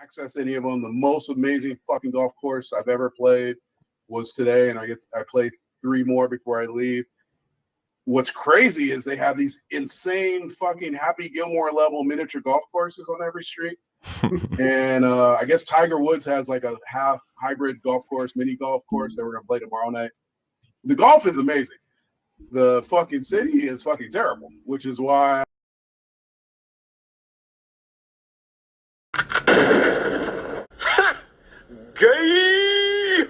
access any of them. The most amazing fucking golf course I've ever played was today, and I play 3 more before I leave. What's crazy is they have these insane fucking Happy Gilmore level miniature golf courses on every street. And I guess Tiger Woods has like a half hybrid golf course, mini golf course that we're going to play tomorrow night. The golf is amazing. The fucking city is fucking terrible, which is why Gay!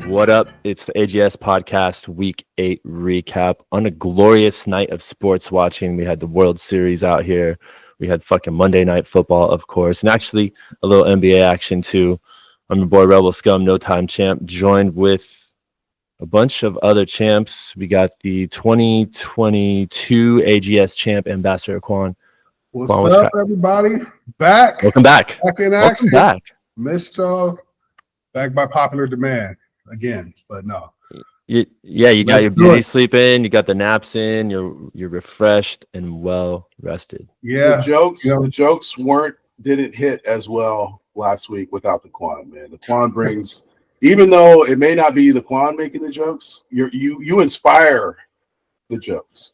What up? It's the AGS Podcast Week 8 recap. On a glorious night of sports watching, we had the World Series out here. We had fucking Monday Night Football, of course, and actually a little NBA action too. I'm your boy Rebel Scum, no-time champ, joined with a bunch of other champs. We got the 2022 AGS champ, Ambassador Quan. What's up, everybody? Back. Welcome back. Back in action. Welcome back. Missed y'all. Back by popular demand again, but no. You got your beauty sleep in, you got the naps in, you're refreshed and well rested. Yeah. The jokes didn't hit as well last week without the Quan, man. The Quan brings, even though it may not be the Quan making the jokes, you inspire the jokes.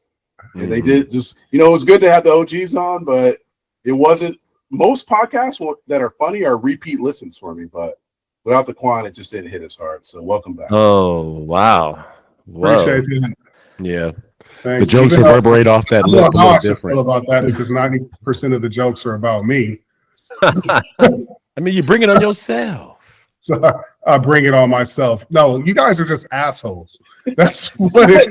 And they did just, it was good to have the OGs on, but it wasn't. Most podcasts that are funny are repeat listens for me, but without the Quan, it just didn't hit as hard. So welcome back. Oh, wow. Whoa. Appreciate that. Yeah. Thanks. The jokes reverberate off that lip a little different. I feel about that because 90% of the jokes are about me. I mean, you bring it on yourself. So I bring it on myself. No, you guys are just assholes. That's what You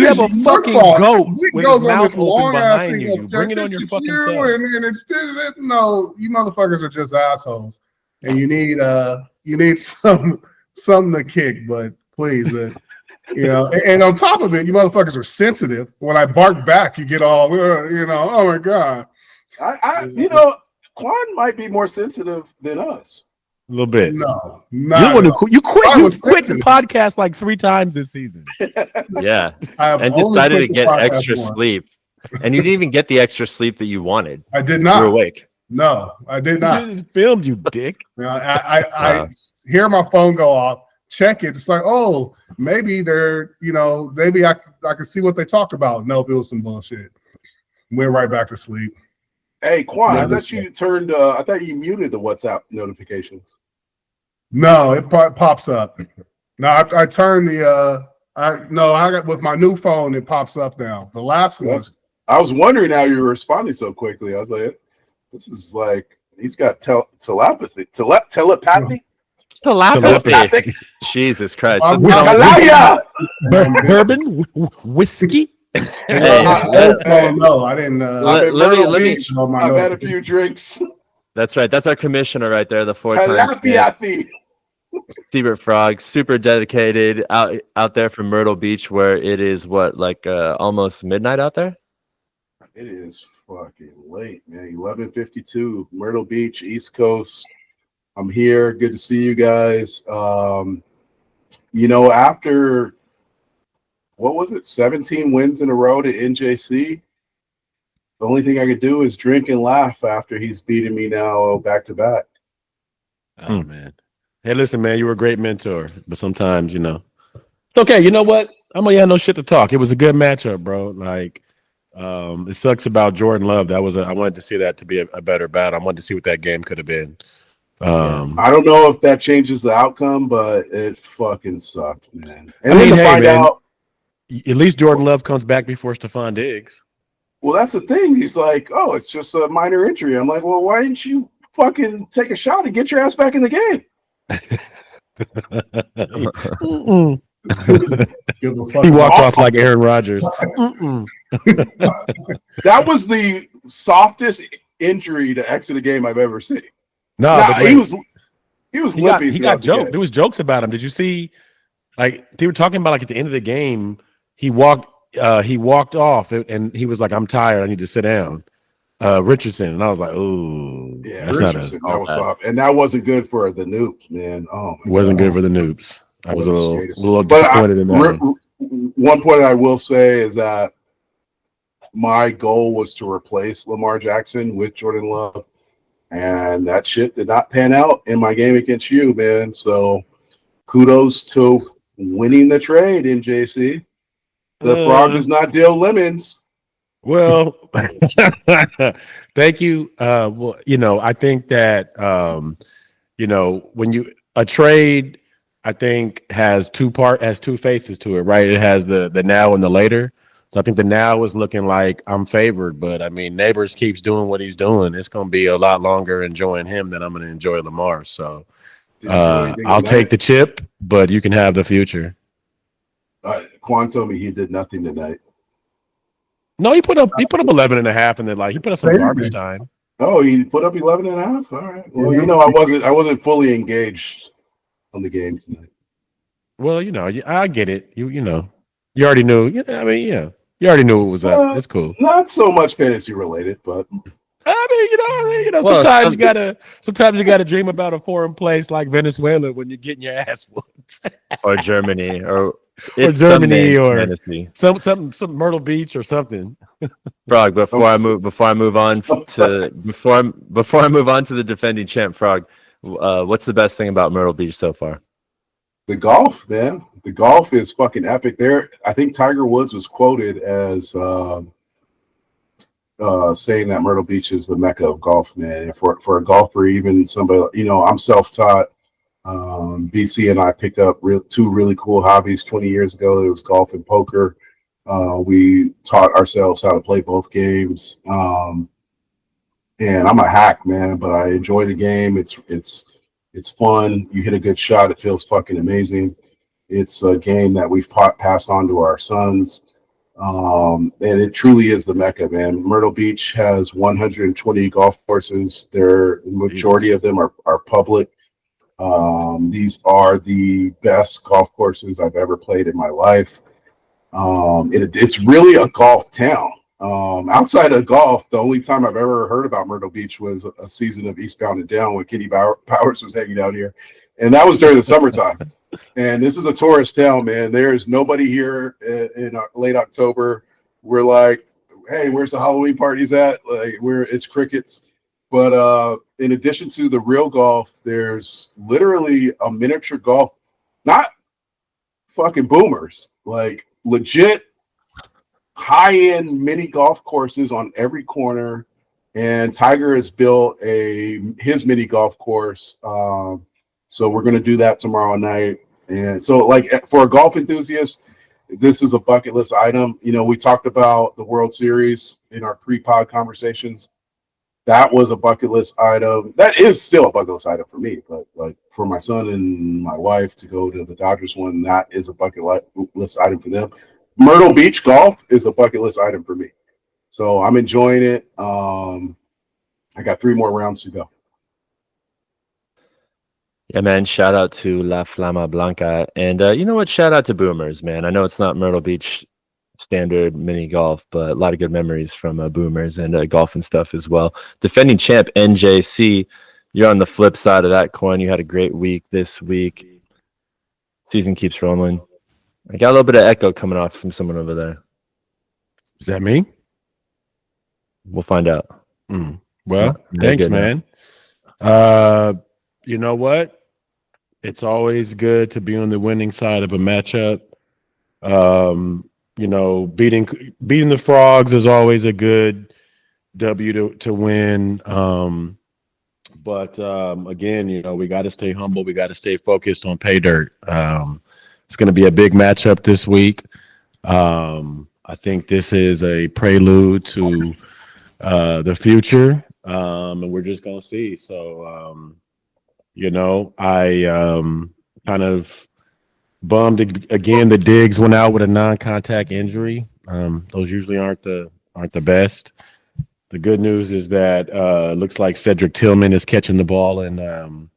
have a fucking goat with his mouth open behind you. You bring it on your fucking self. And it's no, you motherfuckers are just assholes, and you need something to kick. But please, and on top of it, you motherfuckers are sensitive. When I bark back, you get all, oh my god. Quan might be more sensitive than us. A little bit. No, you quit the podcast like 3 times this season. Yeah, and decided to get extra sleep. And you didn't even get the extra sleep that you wanted. I did not. You were awake. No, I did not. You just filmed, you dick. I hear my phone go off, check it. It's like, oh, maybe they're, maybe I can see what they talked about. Nope, it was some bullshit. Went right back to sleep. Hey, Quan, I thought you muted the WhatsApp notifications. No, it pops up. No, I turned I got with my new phone, it pops up now. The last one. I was wondering how you were responding so quickly. I was like, this is like, he's got telepathy. Telepathy? Telepathy. Jesus Christ. Bourbon? Whiskey? No, I didn't. I've had a few drinks. That's right. That's our commissioner right there. The 4-time Siebert Frog, super dedicated out there from Myrtle Beach, where it is almost midnight out there. It is fucking late, man. 11:52, Myrtle Beach, East Coast. I'm here. Good to see you guys. After. What was it? 17 wins in a row to NJC. The only thing I could do is drink and laugh after he's beating me now back to back. Oh man. Hey, listen, man, you were a great mentor, but sometimes, it's okay. You know what? I'm gonna have no shit to talk. It was a good matchup, bro. Like, it sucks about Jordan Love. I wanted to see that to be a better battle. I wanted to see what that game could have been. I don't know if that changes the outcome, but it fucking sucked, man. And then to find out. At least Jordan Love comes back before Stephon Diggs. Well, that's the thing. He's like, oh, it's just a minor injury. I'm like, well, why didn't you fucking take a shot and get your ass back in the game? He walked off like Aaron Rodgers. That was the softest injury to exit a game I've ever seen. He was limping. He got joked. There was jokes about him. Did you see? Like they were talking about, at the end of the game, he walked off and he was like, "I'm tired. I need to sit down." Richardson, and I was like, "Ooh, Yeah, that's Richardson. That was soft, and that wasn't good for the Noobs, man. Oh my wasn't God. good for the Noobs. I was a little But disappointed in that one. one point I will say is that my goal was to replace Lamar Jackson with Jordan Love, and that shit did not pan out in my game against you, man. So kudos to winning the trade in JC. The frog does not deal lemons. Well, thank you. Well, I think that when you a trade, I think has two faces to it, right? It has the now and the later. So I think the now is looking like I'm favored, but I mean, Neighbors keeps doing what he's doing. It's going to be a lot longer enjoying him than I'm going to enjoy Lamar. So I'll take the chip, but you can have the future. Quan told me he did nothing tonight. No, he put up 11 and a half, and then he put up some garbage time. Oh, he put up 11 and a half. All right. Well, I wasn't fully engaged on the game tonight. Well, I get it. You already knew. I mean, yeah, you already knew it was up. That's cool. Not so much fantasy related, but sometimes you gotta dream about a foreign place like Venezuela when you're getting your ass whooped, or Germany, or Germany, or some Myrtle Beach or something. Frog, before I move on to the defending champ, Frog, what's the best thing about Myrtle Beach so far? The golf, man. The golf is fucking epic. There, I think Tiger Woods was quoted as saying that Myrtle Beach is the mecca of golf, man. And for a golfer, even somebody, I'm self-taught. BC and I picked up two really cool hobbies 20 years ago. It was golf and poker. We taught ourselves how to play both games. And I'm a hack, man, but I enjoy the game. It's fun. You hit a good shot, it feels fucking amazing. It's a game that we've passed on to our sons. And it truly is the mecca, man. Myrtle Beach has 120 golf courses. The majority of them are public. These are the best golf courses I've ever played in my life. It's really a golf town. Outside of golf, the only time I've ever heard about Myrtle Beach was a season of Eastbound and Down when Kenny Powers was hanging out here. And that was during the summertime. And this is a tourist town, man. There's nobody here in late October. We're like, hey, where's the Halloween parties at? It's crickets. But in addition to the real golf, there's literally a miniature golf, not fucking boomers, like legit high-end mini golf courses on every corner. And Tiger has built his mini golf course. So we're going to do that tomorrow night. And so for a golf enthusiast, this is a bucket list item. We talked about the World Series in our pre-pod conversations. That was a bucket list item. That is still a bucket list item for me, but for my son and my wife to go to the Dodgers one, that is a bucket list item for them. Myrtle Beach golf is a bucket list item for me. So I'm enjoying it. I got 3 more rounds to go. Yeah, man, shout out to La Flama Blanca. And you know what? Shout out to Boomers, man. I know it's not Myrtle Beach standard mini golf, but a lot of good memories from Boomers and golf and stuff as well. Defending champ NJC, you're on the flip side of that coin. You had a great week this week. Season keeps rolling. I got a little bit of echo coming off from someone over there. Is that me? We'll find out. Well, thanks, man. You know what? It's always good to be on the winning side of a matchup. Beating the Frogs is always a good W to win. But again, we got to stay humble. We got to stay focused on pay dirt. It's going to be a big matchup this week. I think this is a prelude to the future, and we're just going to see. So, I kind of bummed again. The Diggs went out with a non-contact injury. Those usually aren't the best. The good news is that it looks like Cedric Tillman is catching the ball in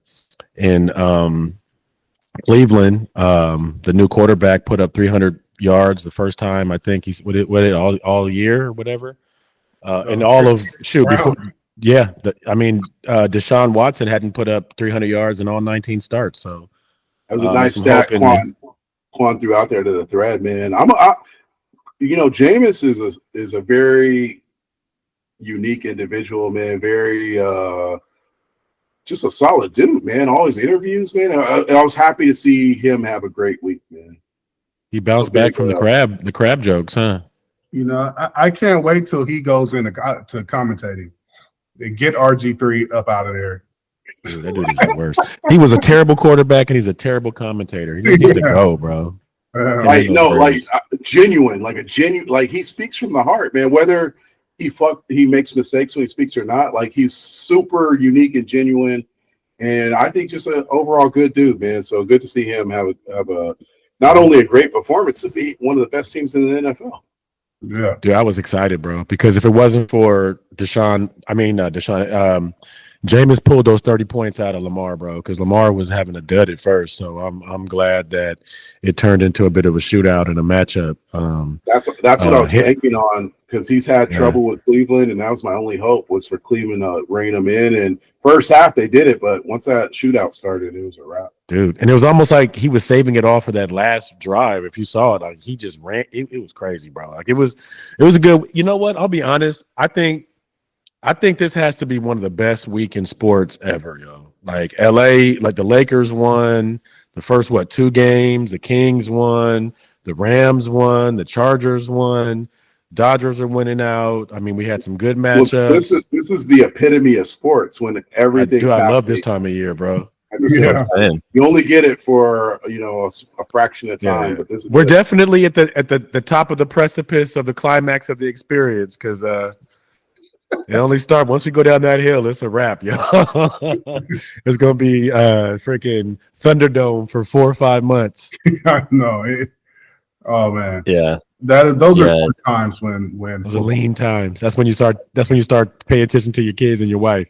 Cleveland. The new quarterback put up 300 yards the first time. I think he's all year or whatever. and all of before. Yeah, Deshaun Watson hadn't put up 300 yards in all 19 starts. So that was a nice stat Quan threw out there to the thread, man. Jameis is a very unique individual, man. Very just a solid dude, man. All his interviews, man. I was happy to see him have a great week, man. He bounced back from the crab jokes, huh? I can't wait till he goes into commentating and get RG3 up out of there. Dude, that dude is the worst. He was a terrible quarterback and he's a terrible commentator. He needs to go, bro. Genuine, like he speaks from the heart, man. Whether he makes mistakes when he speaks or not, like he's super unique and genuine, and I think just an overall good dude, man. So good to see him have a not only a great performance, to be one of the best teams in the NFL. Yeah, dude, I was excited, bro, because if it wasn't for Jameis pulled those 30 points out of Lamar, bro, because Lamar was having a dud at first. So I'm glad that it turned into a bit of a shootout and a matchup. That's what I was banking on, because he's had trouble with Cleveland, and that was my only hope, was for Cleveland to rein him in. And first half they did it, but once that shootout started, it was a wrap. Dude, and it was almost like he was saving it all for that last drive. If you saw it, like he just ran. It was crazy, bro. Like it was a good. You know what? I'll be honest. I think this has to be one of the best week in sports ever, yo. Like LA, like the Lakers won the first 2 games, the Kings won, the Rams won, the Chargers won, Dodgers are winning out. I mean, we had some good matchups. Well, this is the epitome of sports, when everything's I love this time of year, bro. You only get it for a fraction of time, but this is we're definitely at the top of the precipice of the climax of the experience, because it only starts once we go down that hill. It's a wrap, yo. It's gonna be freaking Thunderdome for 4 or 5 months. I know it. Oh man, yeah. Those are times when those are lean times. That's when you start paying attention to your kids and your wife.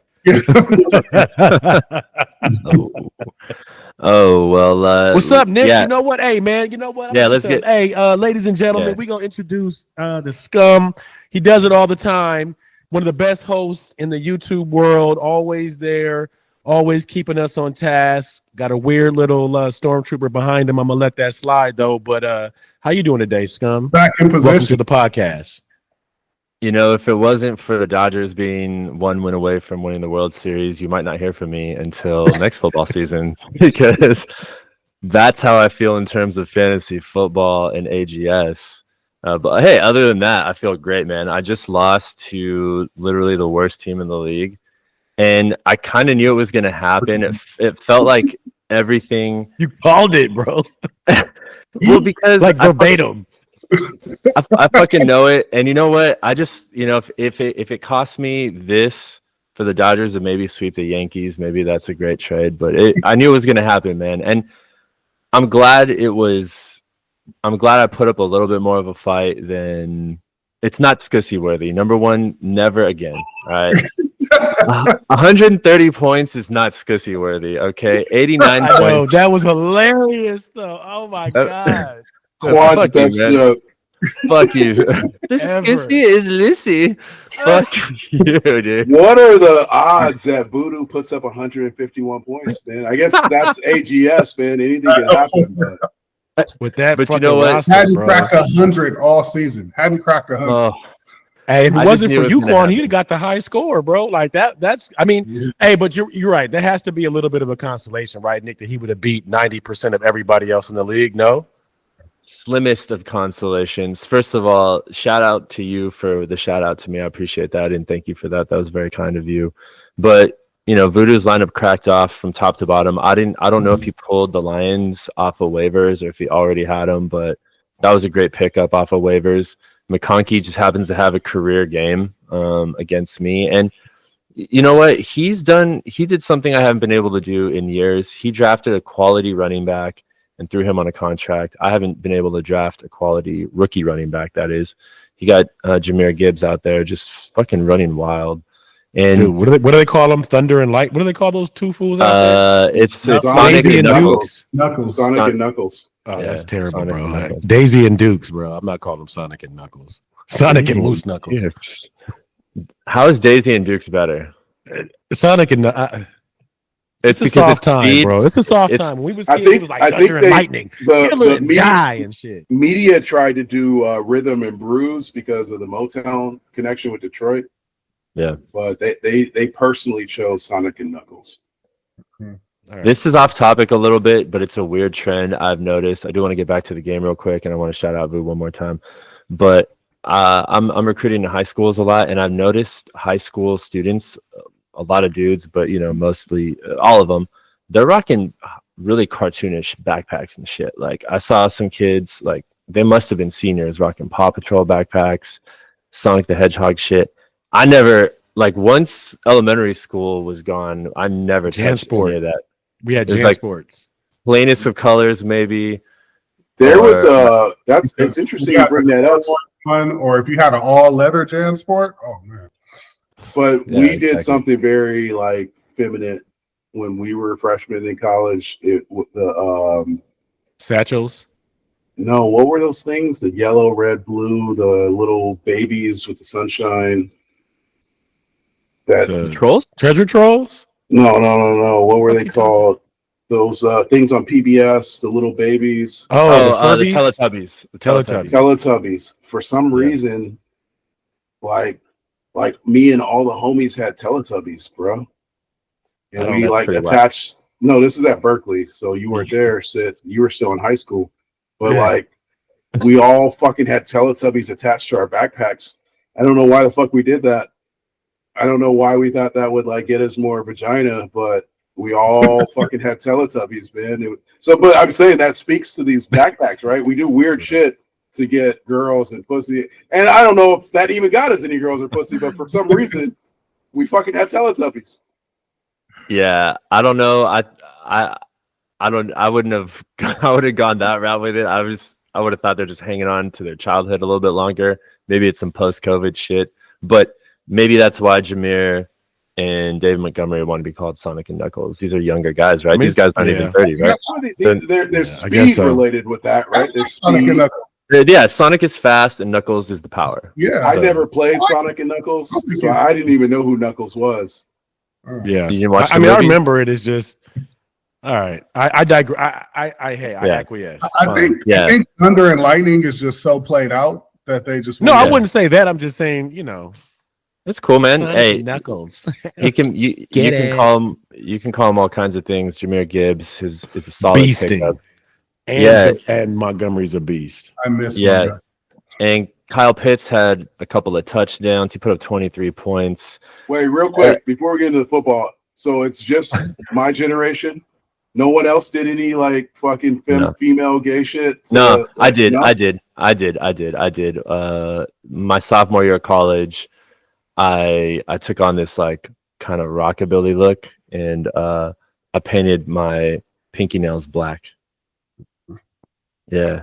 Oh well. What's up, Nick? Yeah. You know what? Hey, man. You know what? Yeah, let's get. Hey, ladies and gentlemen, we're gonna introduce the scum. He does it all the time. One of the best hosts in the YouTube world. Always there. Always keeping us on task. Got a weird little stormtrooper behind him. I'm gonna let that slide though. But how you doing today, scum? Back in position. Welcome to the podcast. If it wasn't for the Dodgers being 1 win away from winning the World Series, you might not hear from me until next football season, because that's how I feel in terms of fantasy football and AGS. But hey, other than that, I feel great, man. I just lost to literally the worst team in the league, and I kind of knew it was going to happen. It felt like everything. You called it, bro. Well, because like verbatim. I fucking know it, and you know what? I just if it costs me this for the Dodgers to maybe sweep the Yankees, maybe that's a great trade. But I knew it was going to happen, man, and I'm glad it was. I'm glad I put up a little bit more of a fight than. It's not Scussy worthy. Number one, never again. All right, 130 points is not Scussy worthy. Okay, 89 points. That was hilarious, though. Oh my god. Quan's best joke. Fuck you. This Scussy is Lissy. Fuck you, dude. What are the odds that Voodoo puts up 151 points, man? I guess that's AGS, man. Anything can happen. But with that, but you know what? Roster, hadn't bro. cracked 100 all season. Hadn't cracked 100. Oh, hey, if it I wasn't just knew for it you, was gonna Quan, he'd happen. have got the high score, bro. Like that's. I mean, hey, but you're right. There has to be a little bit of a consolation, right, Nick? That he would have beat 90% of everybody else in the league. No. slimmest of consolations. First of all, shout out to you for the shout out to me. I appreciate that, and thank you for that. That was very kind of you. But Voodoo's lineup cracked off from top to bottom. I don't know if he pulled the Lions off of waivers or if he already had them, but that was a great pickup off of waivers. McConkey just happens to have a career game against me, and you know what? He did something I haven't been able to do in years. He drafted a quality running back and threw him on a contract. I haven't been able to draft a quality rookie running back. That is, he got Jahmyr Gibbs out there just fucking running wild. And dude, what do they call them? Thunder and Light. What do they call those two fools out there? It's Sonic Daisy and and Knuckles. Knuckles. Sonic and Knuckles. Oh, Yeah, that's terrible, Sonic bro. and Knuckles. Daisy and Dukes, bro. I'm not calling them Sonic and Knuckles. Sonic and Moose Knuckles. How is Daisy and Dukes better? Sonic and it's a because soft time, speed. bro. It's a soft It's- time. When we was I kids, it think- was like I think thunder and lightning. Kill it and media, die and shit. media tried to do Rhythm and Blues because of the Motown connection with Detroit. Yeah. But they personally chose Sonic and Knuckles. All right. This is off topic a little bit, but it's a weird trend I've noticed. I do want to get back to the game real quick, and I want to shout out Vu one more time. But I'm recruiting to high schools a lot, and I've noticed high school students, a lot of dudes, but mostly all of them, they're rocking really cartoonish backpacks and shit. Like I saw some kids, like they must have been seniors, rocking Paw Patrol backpacks, Sonic the Hedgehog shit. I never, like, once elementary school was gone, I never touched any of that. We had There's Jan like- Sports. Plainest of colors, maybe. There Or- was it's interesting you bring that up. One, or if you had an all leather JanSport, oh man. But Yeah, we did exactly. something very like feminine when we were freshmen in college. It the Satchels. no, what were those things? The yellow, red, blue, the little babies with the sunshine. That The Trolls? Treasure Trolls. no. What were What they you called? Those things on PBS, the little babies, Oh, the Furbies. Teletubbies. The Teletubbies. Teletubbies. For some Yeah. reason, like me and all the homies had Teletubbies, bro. And we That's like pretty whack. attached. No, this is at Berkeley, so you weren't there. Sid, you were still in high school, but Yeah. like we all fucking had Teletubbies attached to our backpacks. I don't know why the fuck we did that. I don't know why we thought that would like get us more vagina, but we all fucking had Teletubbies, man. But I'm saying that speaks to these backpacks, right? We do weird shit to get girls and pussy, and I don't know if that even got us any girls or pussy, but for some reason, we fucking had Teletubbies. Yeah, I don't know. I wouldn't have I would have gone that route with it. I would have thought they're just hanging on to their childhood a little bit longer. Maybe it's some post-COVID shit, but maybe that's why Jameer and David Montgomery want to be called Sonic and Knuckles. These are younger guys, right? I mean, These guys aren't yeah. even 30, right? They're I speed guess so. related with that, right? There's Sonic and speed. Knuckles. Yeah, Sonic is fast and Knuckles is the power. Yeah. I So- never played Sonic and Knuckles, so I didn't even know who Knuckles was. Yeah. You didn't watch I the mean, I movie? remember it. It's just all right. I digress. I Yeah. acquiesce. I think Yeah. I think Thunder and Lightning is just so played out that they just No, I Yeah. wouldn't say that. I'm just saying, It's cool, man. Sonic Hey, and Knuckles. you can call him all kinds of things. Jameer Gibbs is a solid Beasting. pickup. And Montgomery's a beast. I miss Yeah. them. And Kyle Pitts had a couple of touchdowns. He put up 23 points. Wait, real quick, before we get into the football, so it's just my generation. No one else did any like fucking No. female gay shit. No, I like, did. no? I did. My sophomore year of college, I took on this like kind of rockabilly look, and I painted my pinky nails black. Yeah,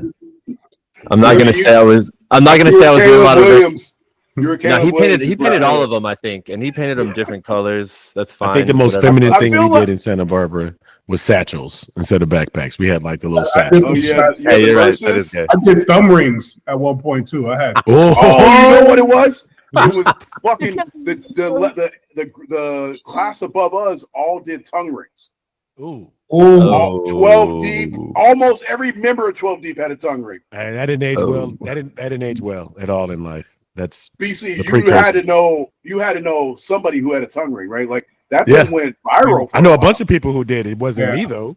I'm not gonna say I was. I'm not gonna You say I were was doing a lot Caleb of. Williams. You were No, Caleb he Williams. painted all of them, I think, and he painted them different colors. That's fine. I think the most whatever. feminine I thing feel we like- did in Santa Barbara was satchels instead of backpacks. We had like the little Oh satchels. yeah, Hey, you're right. That versus- is good. I did thumb rings at one point too. I had Oh, you know what it was? It was fucking the class above us all did tongue rings. Ooh. All 12 deep. Almost every member of 12 deep had a tongue ring. And that didn't age well. Oh. That didn't age well at all in life. That's BC, The you precursor. had to know. You had to know somebody who had a tongue ring, right? Like that Yeah. thing went viral. For I know a while. bunch of people who did. It wasn't Yeah. me though.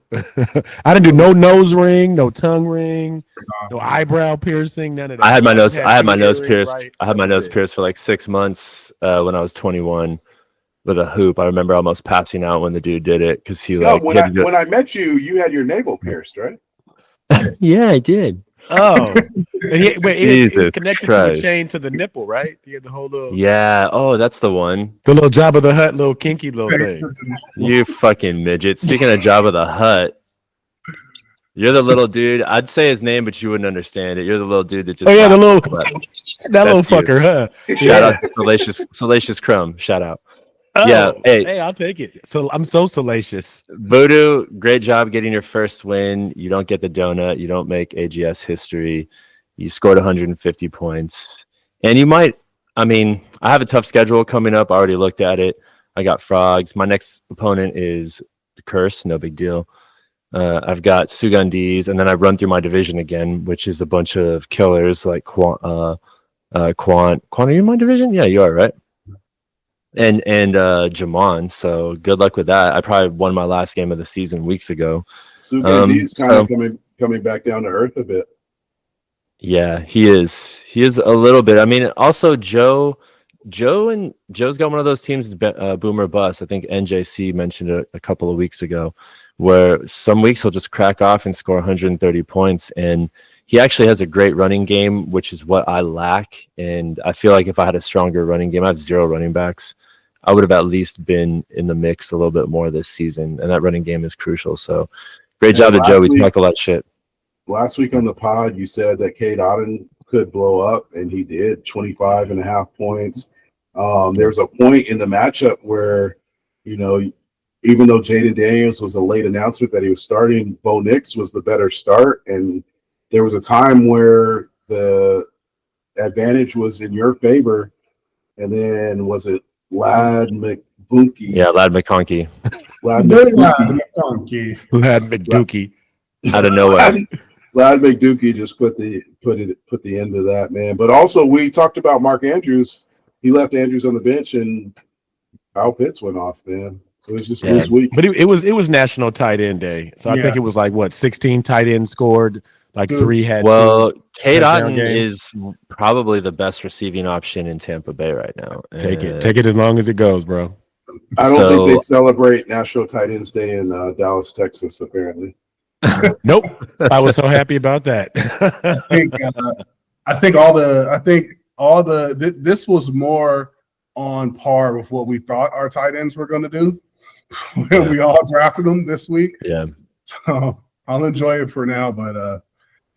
I didn't do no nose ring, no tongue ring, no eyebrow piercing, none of that. I had my nose. just I had my two nose earrings, pierced. right? I had my That was nose it. pierced for like 6 months when I was 21 with a hoop. I remember almost passing out when the dude did it because he Yo, like. when he had to do it- when I met you, you had your navel pierced, right? Yeah, I did. Oh, and it was Jesus connected to a Christ. chain to the nipple, right? You had the whole little, Yeah. Oh, that's the one. the little Jabba the Hutt, little kinky little thing. You fucking midget. Speaking of Jabba the Hutt, you're the little dude. I'd say his name, but you wouldn't understand it. You're the little dude that just. Oh yeah, the little But that little That's you. fucker, huh? shout out to Salacious Crumb. Shout out. Oh, Yeah, hey. hey, I'll take it. So I'm so salacious. Voodoo, great job getting your first win. You don't get the donut. You don't make AGS history. You scored 150 points. And you might, I mean, I have a tough schedule coming up. I already looked at it. I got Frogs. My next opponent is Curse. No big deal. I've got Sugandis, and then I run through my division again, which is a bunch of killers like Quan. Quan, are you in my division? Yeah, you are, right? And Jamon. So good luck with that. I probably won my last game of the season weeks ago. Sugandi's kind of coming back down to earth a bit. Yeah, he is. He is a little bit. I mean, also Joe's got one of those teams, Boomer Bust. I think NJC mentioned it a couple of weeks ago, where some weeks he'll just crack off and score 130 points. And he actually has a great running game, which is what I lack. And I feel like if I had a stronger running game, I have 0 running backs, I would have at least been in the mix a little bit more this season. And that running game is crucial. So great job to Joe. We talk a lot of shit. Last week on the pod, you said that Cade Otton could blow up, and he did, 25.5 points. There was a point in the matchup where, you know, even though Jaden Daniels was a late announcement that he was starting, Bo Nix was the better start. And there was a time where the advantage was in your favor. And then was it Lad McBunky? Yeah, Lad McConkey. Lad McBunky. Lad McDookie. Out of nowhere. Lad McDookie just put the end to that, man. But also we talked about Mark Andrews. He left Andrews on the bench, and Kyle Pitts went off, man. So it was just his week. But it was National Tight End Day, so I think it was like 16 tight ends scored, like 3 had. Well, Cade Otton is probably the best receiving option in Tampa Bay right now. Take it as long as it goes, bro. I don't think they celebrate National Tight Ends Day in Dallas, Texas. Apparently. Nope. I was so happy about that. I think this was more on par with what we thought our tight ends were going to do when we all drafted them this week. Yeah. So I'll enjoy it for now, but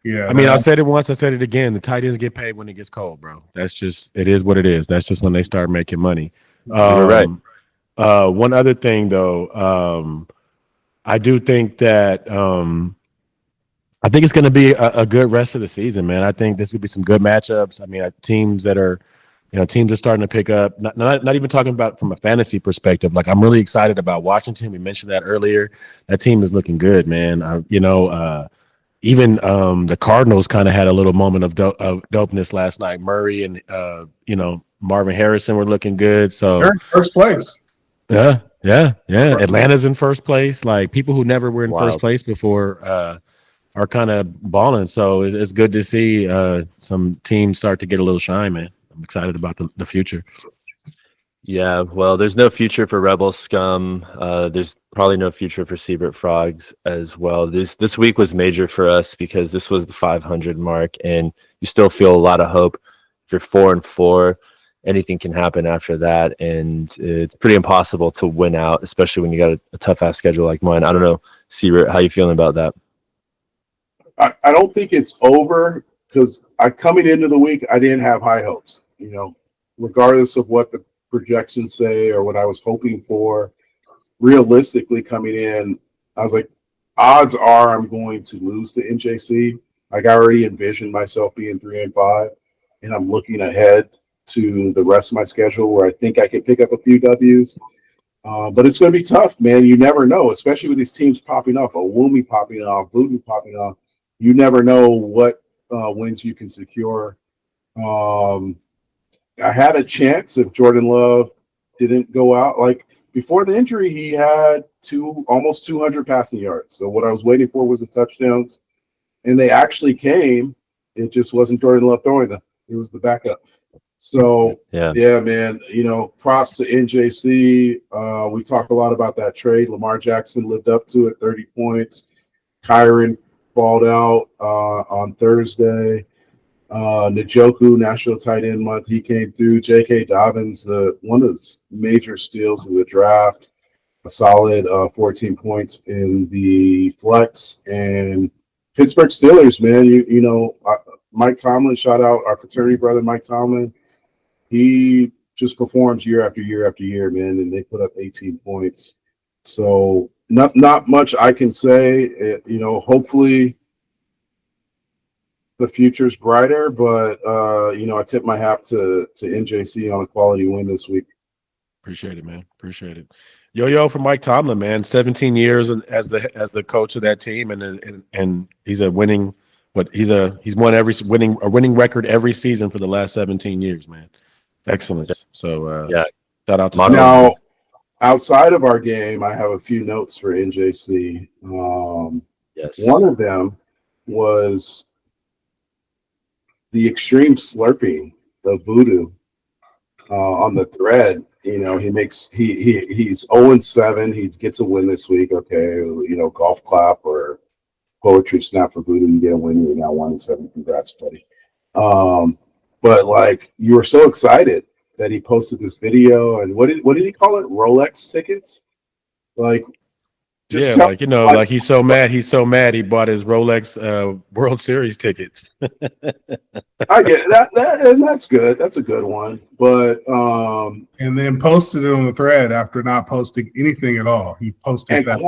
yeah. I mean, I said it once, I said it again. The tight ends get paid when it gets cold, bro. That's just, it is what it is. That's just when they start making money. You're right. One other thing though, I do think that I think it's going to be a good rest of the season, man. I think this could be some good matchups. I mean, teams are starting to pick up. Not even talking about from a fantasy perspective. Like, I'm really excited about Washington. We mentioned that earlier. That team is looking good, man. Even the Cardinals kind of had a little moment of dopeness last night. Murray and Marvin Harrison were looking good. So they're in first place. Yeah. Atlanta's in first place. Like, people who never were in first place before are kind of balling. So it's good to see some teams start to get a little shine, man. I'm excited about the future. Yeah, well, there's no future for Rebel Scum. There's probably no future for Seabird Frogs as well. This week was major for us because this was the 500 mark, and you still feel a lot of hope. If you're 4-4, anything can happen after that, and it's pretty impossible to win out, especially when you got a tough-ass schedule like mine. I don't know, Seabird, how you feeling about that? I don't think it's over because coming into the week, I didn't have high hopes. Regardless of what the projections say or what I was hoping for, realistically coming in, I was like, odds are I'm going to lose to NJC. Like, I already envisioned myself being 3-5, and I'm looking ahead to the rest of my schedule where I think I can pick up a few W's. But it's going to be tough, man. You never know, especially with these teams popping off, Woomy popping off, Voodoo popping off. You never know what wins you can secure. I had a chance if Jordan Love didn't go out. Like, before the injury, he had almost 200 passing yards. So what I was waiting for was the touchdowns, and they actually came. It just wasn't Jordan Love throwing them. It was the backup. So, yeah, man, props to NJC. We talk a lot about that trade. Lamar Jackson lived up to it, 30 points. Kyron balled out on Thursday. Njoku, National Tight End Month, he came through. J.K. Dobbins, one of the major steals of the draft, a solid 14 points in the flex. And Pittsburgh Steelers, man, Mike Tomlin, shout out our fraternity brother, Mike Tomlin. He just performs year after year after year, man, and they put up 18 points. So not much I can say. Hopefully the future's brighter, but I tip my hat to NJC on a quality win this week. Appreciate it, man. Appreciate it. Yo for Mike Tomlin, man. 17 years as the coach of that team, and he's a winning. He's won a winning record every season for the last 17 years, man. Excellence. So shout out to Tomlin. Now, outside of our game, I have a few notes for NJC. Yes. One of them was the extreme slurping of Voodoo on the thread. He's 0-7. He gets a win this week. Okay, golf clap or poetry snap for Voodoo. You get a win. You're now 1-7. Congrats, buddy. But like, you were so excited that he posted this video, and what did he call it? Rolex tickets? Like, like he's so mad he bought his Rolex World Series tickets. I get that, and that's good. That's a good one. But and then posted it on the thread after not posting anything at all. He posted and that.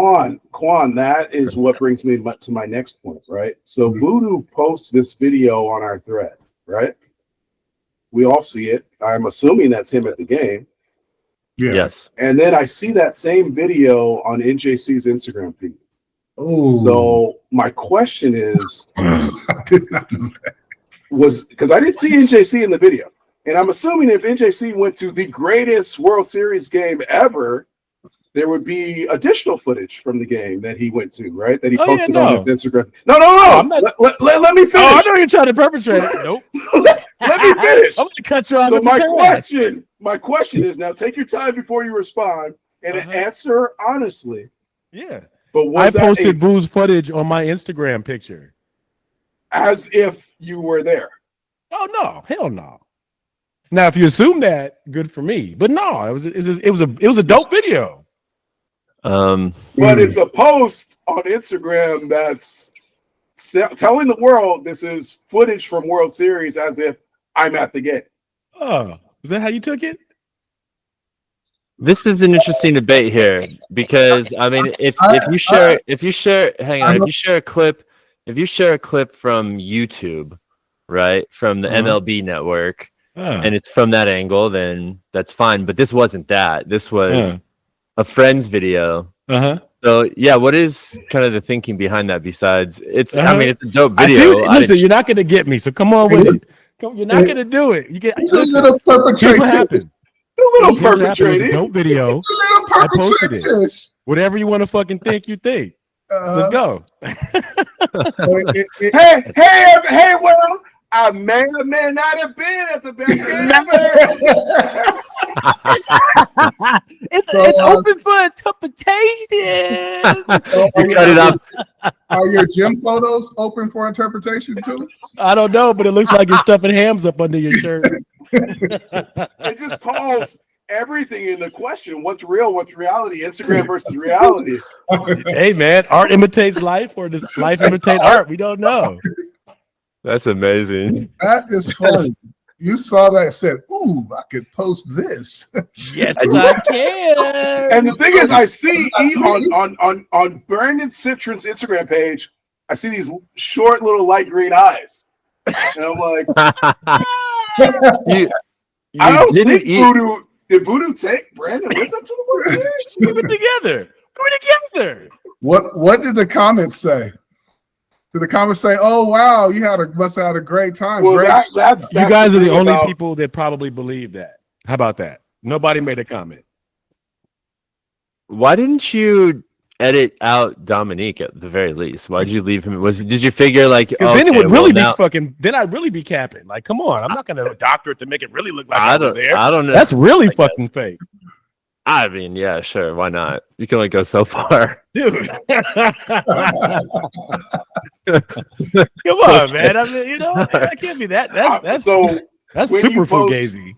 Quan, that is what brings me to my next point, right? So Voodoo posts this video on our thread, right? We all see it. I'm assuming that's him at the game. Yeah. Yes. And then I see that same video on NJC's Instagram feed. Oh. So my question is, I did not know that. was because I didn't see NJC in the video. And I'm assuming if NJC went to the greatest World Series game ever, there would be additional footage from the game that he went to, right? That he posted on his Instagram. No. Let me finish. Oh, I know you're trying to perpetrate it. Nope. Let me finish. I'm going to cut you off. So my question is, now take your time before you respond and answer honestly. Yeah. But I posted Boo's footage on my Instagram picture. As if you were there. Oh no, hell no. Now, if you assume that, good for me. But no, it was a dope video. But it's a post on Instagram that's telling the world this is footage from World Series as if I'm at the game. Oh, is that how you took it? This is an interesting debate here because I mean, if you share a clip from YouTube, right, from the MLB network, and it's from that angle, then that's fine. But this wasn't that. This was a friend's video. So yeah, what is kind of the thinking behind that? Besides, it's I mean, it's a dope video. Listen, you're not gonna get me, so come on with it. You're not gonna do it. You get a little perpetrated. What happened? A little perpetrated. Dope video. I posted it. Whatever you want to fucking think, you think. Let's go. Hey, well, I may or may not have been at the best game ever. It's open for interpretation. You cut it off. Are your gym photos open for interpretation too? I don't know, but it looks like you're stuffing hams up under your shirt. It just calls everything into question. What's real? What's reality? Instagram versus reality. Hey, man, art imitates life, or does life imitate art? We don't know. That's amazing. That is funny. You saw that and said, "Ooh, I could post this." Yes, I can. And the thing is, I see on Brandon Citron's Instagram page, I see these short little light green eyes, and I'm like, I don't think Voodoo. Did Voodoo take Brandon with them to the World Series? We were together. What did the comments say? Did the comments say, "Oh wow, you must have had a great time"? Well, that's you guys are the only people that probably believe that. How about that? Nobody made a comment. Why didn't you edit out Dominique at the very least? Why did you leave him? Did you figure like? Because then it would really be fucking. Then I'd really be capping. Like, come on, I'm not gonna doctor it to make it really look like I was there. I don't know. That's really fucking fake. I mean, yeah, sure. Why not? You can only go so far, dude. Come on, man. I mean, that can't be that. That's super fugazi.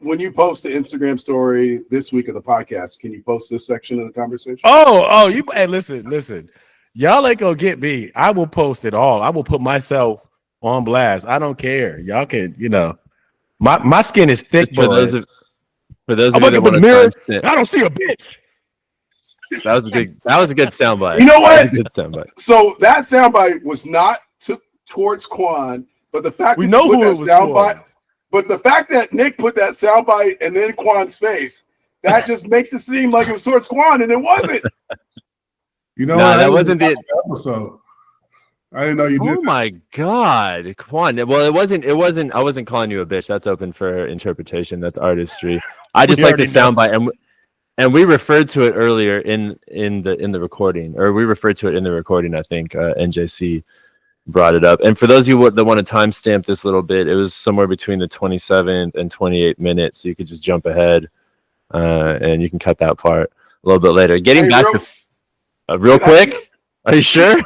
When you post the Instagram story this week of the podcast, can you post this section of the conversation? Hey, listen. Y'all ain't gonna get me. I will post it all. I will put myself on blast. I don't care. Y'all can, my skin is thick, boys. For those of you that want to mirror, I don't see a bitch. That was a good soundbite. You know what? Good soundbite. So that soundbite was not towards Quan, but the fact We that know you put who that it was soundbite, towards. but the fact that Nick put that soundbite and then Quan's face, that just makes it seem like it was towards Quan, and it wasn't. You know Nah, what? I that didn't wasn't even the. watch the episode. I didn't know you did. Oh my God, Quan. Well, it wasn't. It wasn't. I wasn't calling you a bitch. That's open for interpretation. That's artistry. I just We like the already know. soundbite, and we referred to it earlier in the recording, or we referred to it in the recording. I think NJC brought it up. And for those of you that want to timestamp this little bit, it was somewhere between the 27th and 28th minutes. So you could just jump ahead, and you can cut that part a little bit later. Getting Hey, back real quick. Are you sure?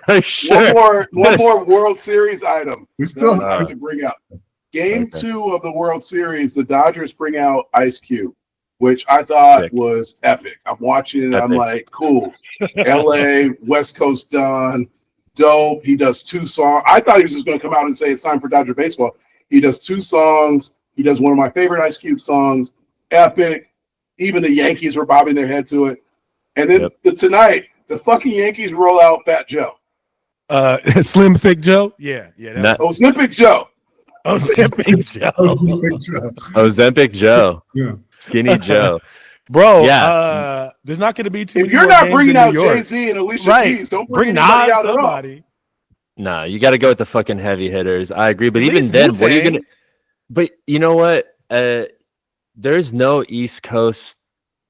Are you sure? One more World Series item We that still I'd like to bring up. Game Okay. 2 of the World Series, the Dodgers bring out Ice Cube, which I thought Sick. was epic. I'm watching it, and I'm Epic. like, cool. LA, West Coast done, dope. He does 2 songs. I thought he was just going to come out and say it's time for Dodger baseball. He does 2 songs. He does one of my favorite Ice Cube songs, epic. Even the Yankees were bobbing their head to it. And then tonight, the fucking Yankees roll out Fat Joe. Slim Thick Joe. Yeah. Not- Ozempic Joe. Ozempic Joe. Ozempic Joe. Yeah. Skinny Joe. Bro, Yeah. there's not going to be too If many you're more not games bringing in out New York. Jay-Z and Alicia Right. Keys, don't Bring bring anybody Nas, out at all. somebody. Nah, you got to go with the fucking heavy hitters. I agree, but At even least then, what are you Wu-Tang. gonna? But you know what? There's no East Coast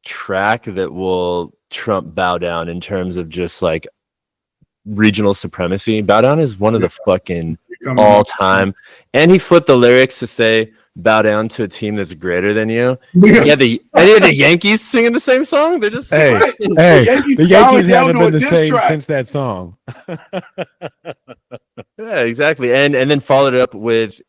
track that will trump Bow Down in terms of just like regional supremacy. Bow Down is one of the fucking all time, and he flipped the lyrics to say bow down to a team that's greater than you. Yeah, any of the Yankees singing the same song? They're just Hey, fucking- hey, Yankees the bowing Yankees down haven't to a been the diss same track. since that song. Yeah, exactly. And then followed it up with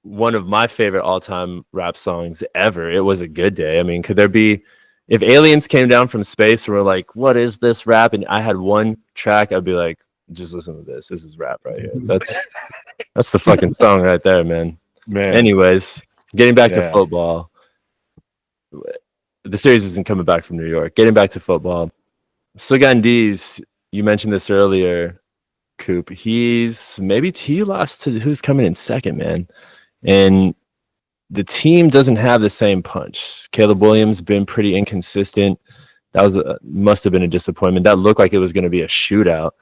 one of my favorite all-time rap songs ever. It was a good day. I mean, could there be, if aliens came down from space and were like, what is this rap? And I had one track, I'd be like, just listen to this. This is rap right here. That's the fucking song right there, man. Man, Anyways, getting back to Yeah. football. The series isn't coming back from New York. Getting back to football. Sugandiz, you mentioned this earlier, Coop. He's maybe he lost to who's coming in second, man. And the team doesn't have the same punch. Caleb Williams been pretty inconsistent. That was must have been a disappointment. That looked like it was going to be a shootout.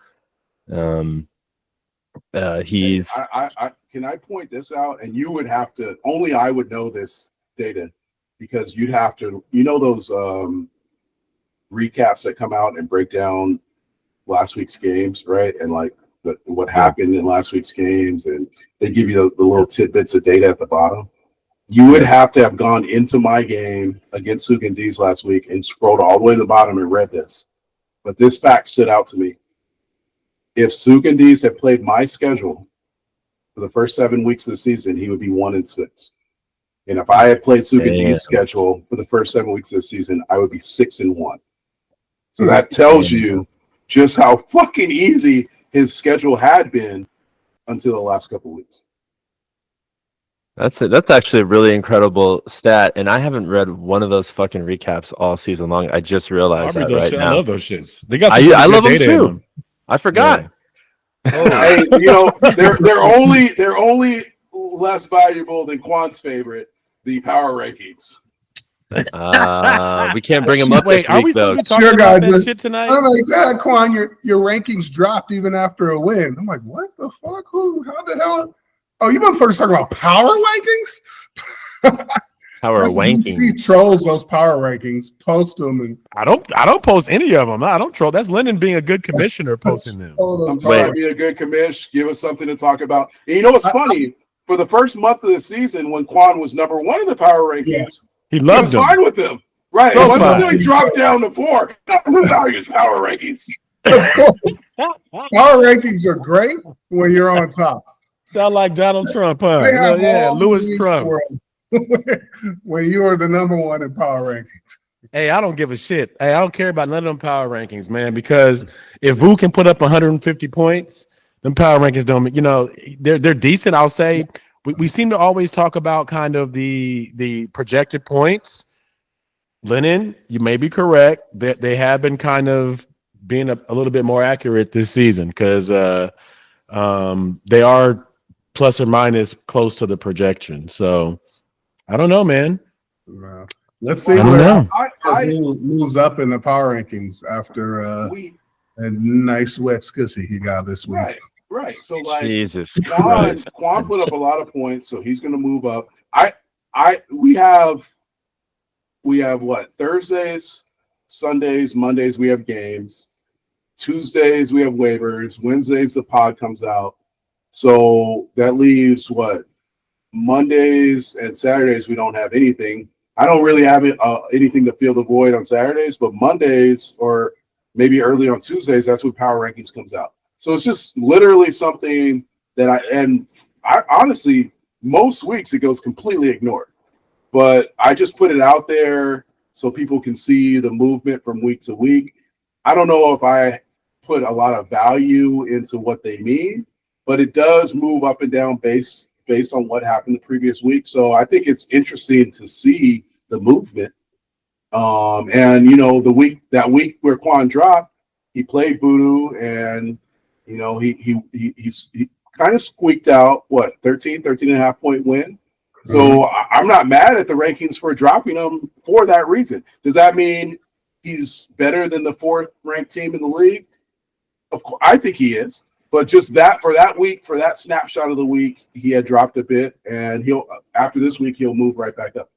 He's Can I point this out? And you would have to, only I would know this data, because you'd have to, those recaps that come out and break down last week's games, right? And like what happened in last week's games, and they give you the little tidbits of data at the bottom. You would have to have gone into my game against Sugandiz last week and scrolled all the way to the bottom and read this. But this fact stood out to me. If Sugandiz had played my schedule for the first 7 weeks of the season, he would be 1-6. And if I had played Sugandiz's schedule for the first 7 weeks of the season, I would be 6-1. So that tells you just how fucking easy his schedule had been until the last couple of weeks. That's it. That's actually a really incredible stat, and I haven't read one of those fucking recaps all season long. I just realized that right I now. love those shits. They got I some love them data in too. them. I forgot. Hey, they're only less valuable than Quan's favorite, the power rankings. We can't bring him up Wait, this are we week though. supposed to be talking Sure, about guys. that shit tonight? I'm like, God, Quan, your rankings dropped even after a win. I'm like, what the fuck? How the hell? Oh, you motherfuckers talking about power rankings? Power That's wanking. DC trolls those power rankings, post them, and I don't post any of them. I don't troll. That's Lennon being a good commissioner posting them. all those I'm just Wait. trying to be a good commish, give us something to talk about. And you know what's funny? For the first month of the season, when Quan was number 1 in the power rankings, He he loved was them. fine with them. Right. So It wasn't fine. until he dropped down to 4. Who values power rankings? power rankings are great when you're on top. Sound like Donald Trump, huh? They have Yeah, all the Louis league Trump. world when you are the number 1 in power rankings. Hey, I don't give a shit. Hey, I don't care about none of them power rankings, man, because if Vu can put up 150 points, them power rankings don't, they're decent. I'll say we seem to always talk about kind of the projected points. Lennon, you may be correct that they have been kind of being a little bit more accurate this season because they are plus or minus close to the projection. So I don't know, man. Let's see I don't where know. who moves up in the power rankings after a nice wet scissy he got this week. Right. So like Jesus Quan Christ. put up a lot of points, so he's gonna move up. We have what? Thursdays, Sundays, Mondays we have games. Tuesdays we have waivers. Wednesdays the pod comes out. So that leaves what? Mondays and Saturdays we don't have anything. I don't really have anything to fill the void on Saturdays, but Mondays or maybe early on Tuesdays, that's when Power Rankings comes out. So it's just literally something that I honestly, most weeks it goes completely ignored. But I just put it out there so people can see the movement from week to week. I don't know if I put a lot of value into what they mean, but it does move up and down based on what happened the previous week. So I think it's interesting to see the movement. And that week where Quan dropped, he played Voodoo, and he kind of squeaked out 13 and a half point win. So I'm not mad at the rankings for dropping him for that reason. Does that mean he's better than the fourth ranked team in the league? Of course, I think he is. But just that for that week, for that snapshot of the week, he had dropped a bit, and after this week he'll move right back up.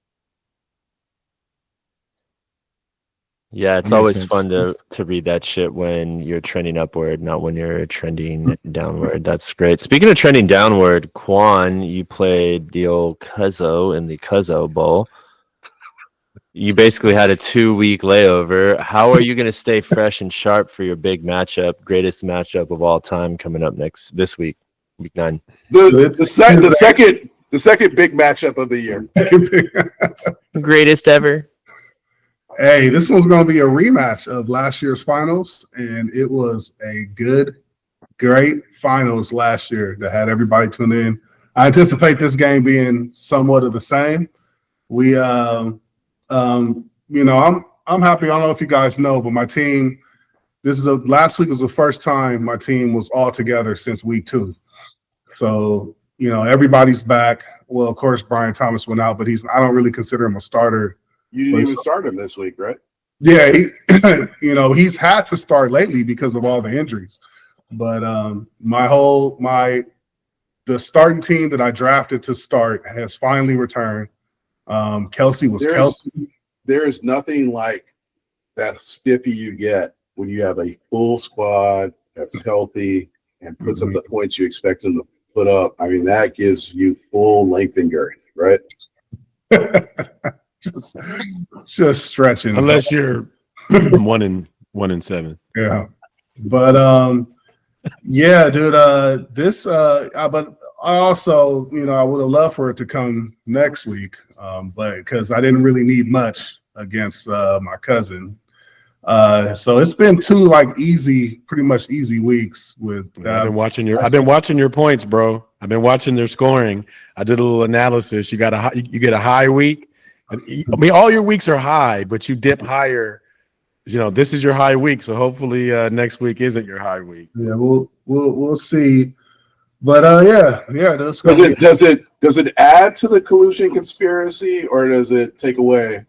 Yeah, it's Makes always sense. fun to read that shit when you're trending upward, not when you're trending downward. That's great. Speaking of trending downward, Quan, you played the old Cuzzo in the Cuzzo Bowl. You basically had a 2-week layover. How are you going to stay fresh and sharp for your big matchup, greatest matchup of all time coming up this week, week 9? The second big matchup of the year. Greatest ever. Hey, this one's going to be a rematch of last year's finals, and it was a great finals last year that had everybody tune in. I anticipate this game being somewhat of the same. I'm happy. I don't know if you guys know, but my team, last week was the first time my team was all together since week 2. So, everybody's back. Well, of course, Brian Thomas went out, but I don't really consider him a starter. You didn't even start him this week, right? Yeah, he's had to start lately because of all the injuries. But the starting team that I drafted to start has finally returned. Kelsey was Kelsey. There is nothing like that stiffy you get when you have a full squad that's healthy and puts up the points you expect them to put up. I mean, that gives you full length and girth, right? just stretching. Unless you're 1-7. Yeah. But yeah, dude, but I also, I would have loved for it to come next week. But because I didn't really need much against my cousin. So it's been 2 pretty much easy weeks with I've been watching your points, bro. I've been watching their scoring. I did a little analysis. You get a high week. I mean, all your weeks are high, but you dip higher. This is your high week, so hopefully next week isn't your high week. Yeah, we'll see. But yeah. Does it add to the collusion conspiracy, or does it take away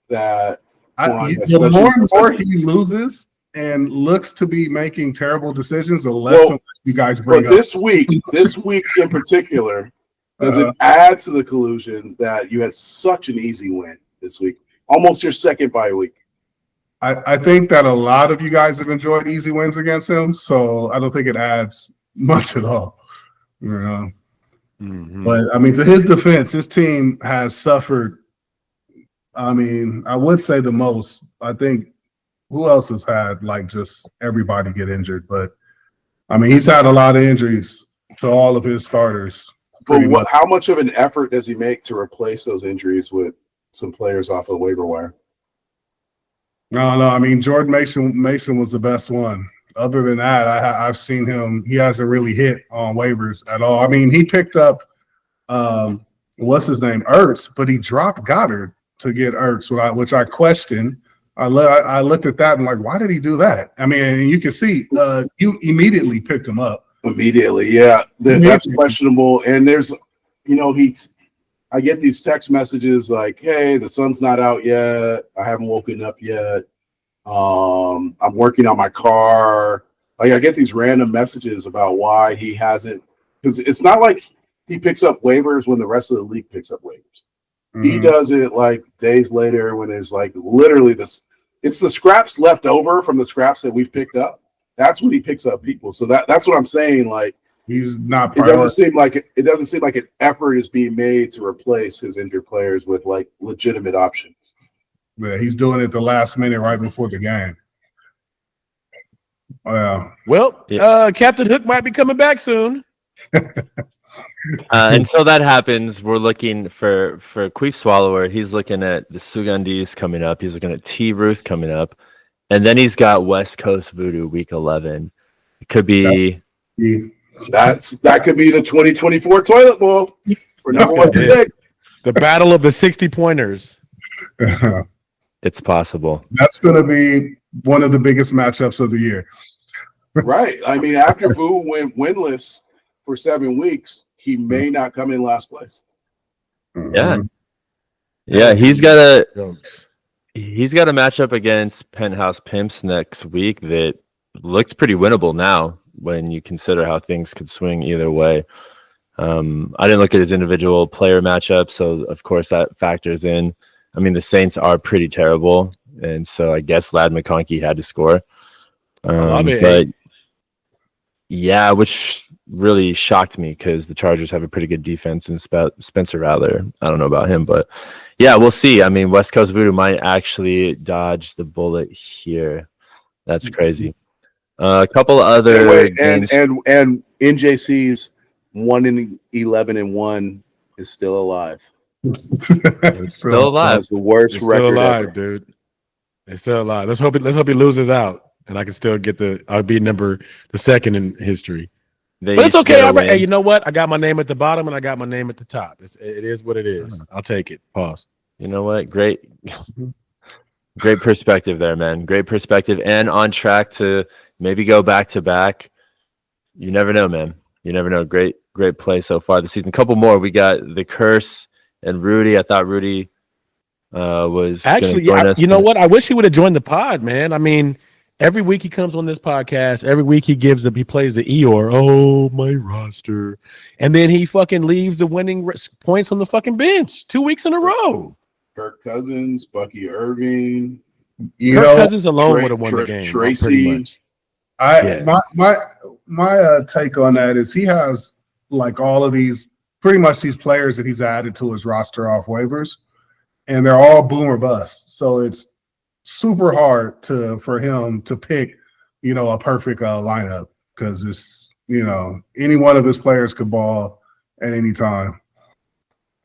that? The more and more he loses and looks to be making terrible decisions, the less you guys bring up. This week in particular, does it add to the collusion that you had such an easy win this week, almost your second bye week? I think that a lot of you guys have enjoyed easy wins against him, so I don't think it adds much at all. But I mean, to his defense, his team has suffered. I mean, I would say the most. I think who else has had just everybody get injured? But I mean, he's had a lot of injuries to all of his starters. But how much of an effort does he make to replace those injuries with some players off the waiver wire? No. I mean, Jordan Mason was the best one. Other than that, I've seen him. He hasn't really hit on waivers at all. I mean, he picked up what's his name, Ertz, but he dropped Goddard to get Ertz, which I questioned. I looked at that and why did he do that? I mean, you can see you immediately picked him up. Immediately, yeah. That's questionable. And there's, I get these text messages like, "Hey, the sun's not out yet. I haven't woken up yet. I'm working on my car." Like, I get these random messages about why he hasn't, because it's not like he picks up waivers when the rest of the league picks up waivers. He does it like days later when there's like literally this. It's the scraps left over from the scraps that we've picked up. That's when he picks up people. So that's what I'm saying. Like, he's not. It doesn't seem like an effort is being made to replace his injured players with like legitimate options. Yeah, he's doing it the last minute right before the game. Well, Captain Hook might be coming back soon. Until that happens, we're looking for Queef Swallower. He's looking at the Sugandis coming up. He's looking at T. Ruth coming up. And then he's got West Coast Voodoo week 11. It could be... That could be the 2024 toilet bowl for number one pick. The battle of the 60-pointers. It's possible. That's going to be one of the biggest matchups of the year. Right. I mean, after Vu went winless for 7 weeks, he may not come in last place. Yeah. Yeah, he's got a matchup against Penthouse Pimps next week that looks pretty winnable now when you consider how things could swing either way. I didn't look at his individual player matchup, so of course that factors in. I mean, the Saints are pretty terrible, and so I guess Ladd McConkey had to score. But yeah, which really shocked me because the Chargers have a pretty good defense, and Spencer Rattler, I don't know about him, but yeah, we'll see. I mean, West Coast Voodoo might actually dodge the bullet here. That's crazy. A couple other games. And NJC's 1-11-1 is still alive. It's still alive. That's the worst It's record still alive, ever. dude. It's still alive. Let's hope he loses out, and I can still get I'll be the second in history. But it's okay. Hey, you know what? I got my name at the bottom and I got my name at the top. It is what it is. I'll take it. Pause. You know what? Great perspective there, man. Great perspective, and on track to maybe go back to back. You never know, man. You never know. Great play so far this season. A couple more. We got the Curse and Rudy. I thought Rudy was actually. You know what? I wish he would have joined the pod, man. I mean, every week he comes on this podcast. Every week he plays the Eeyore. Oh, my roster, and then he fucking leaves the winning points on the fucking bench 2 weeks in a row. Kirk Cousins, Bucky Irving. Kirk Cousins alone would have won the game. Tracy. My take on that is he has like all of these players that he's added to his roster off waivers, and they're all boom or bust. So it's super hard for him to pick, a perfect lineup because it's any one of his players could ball at any time.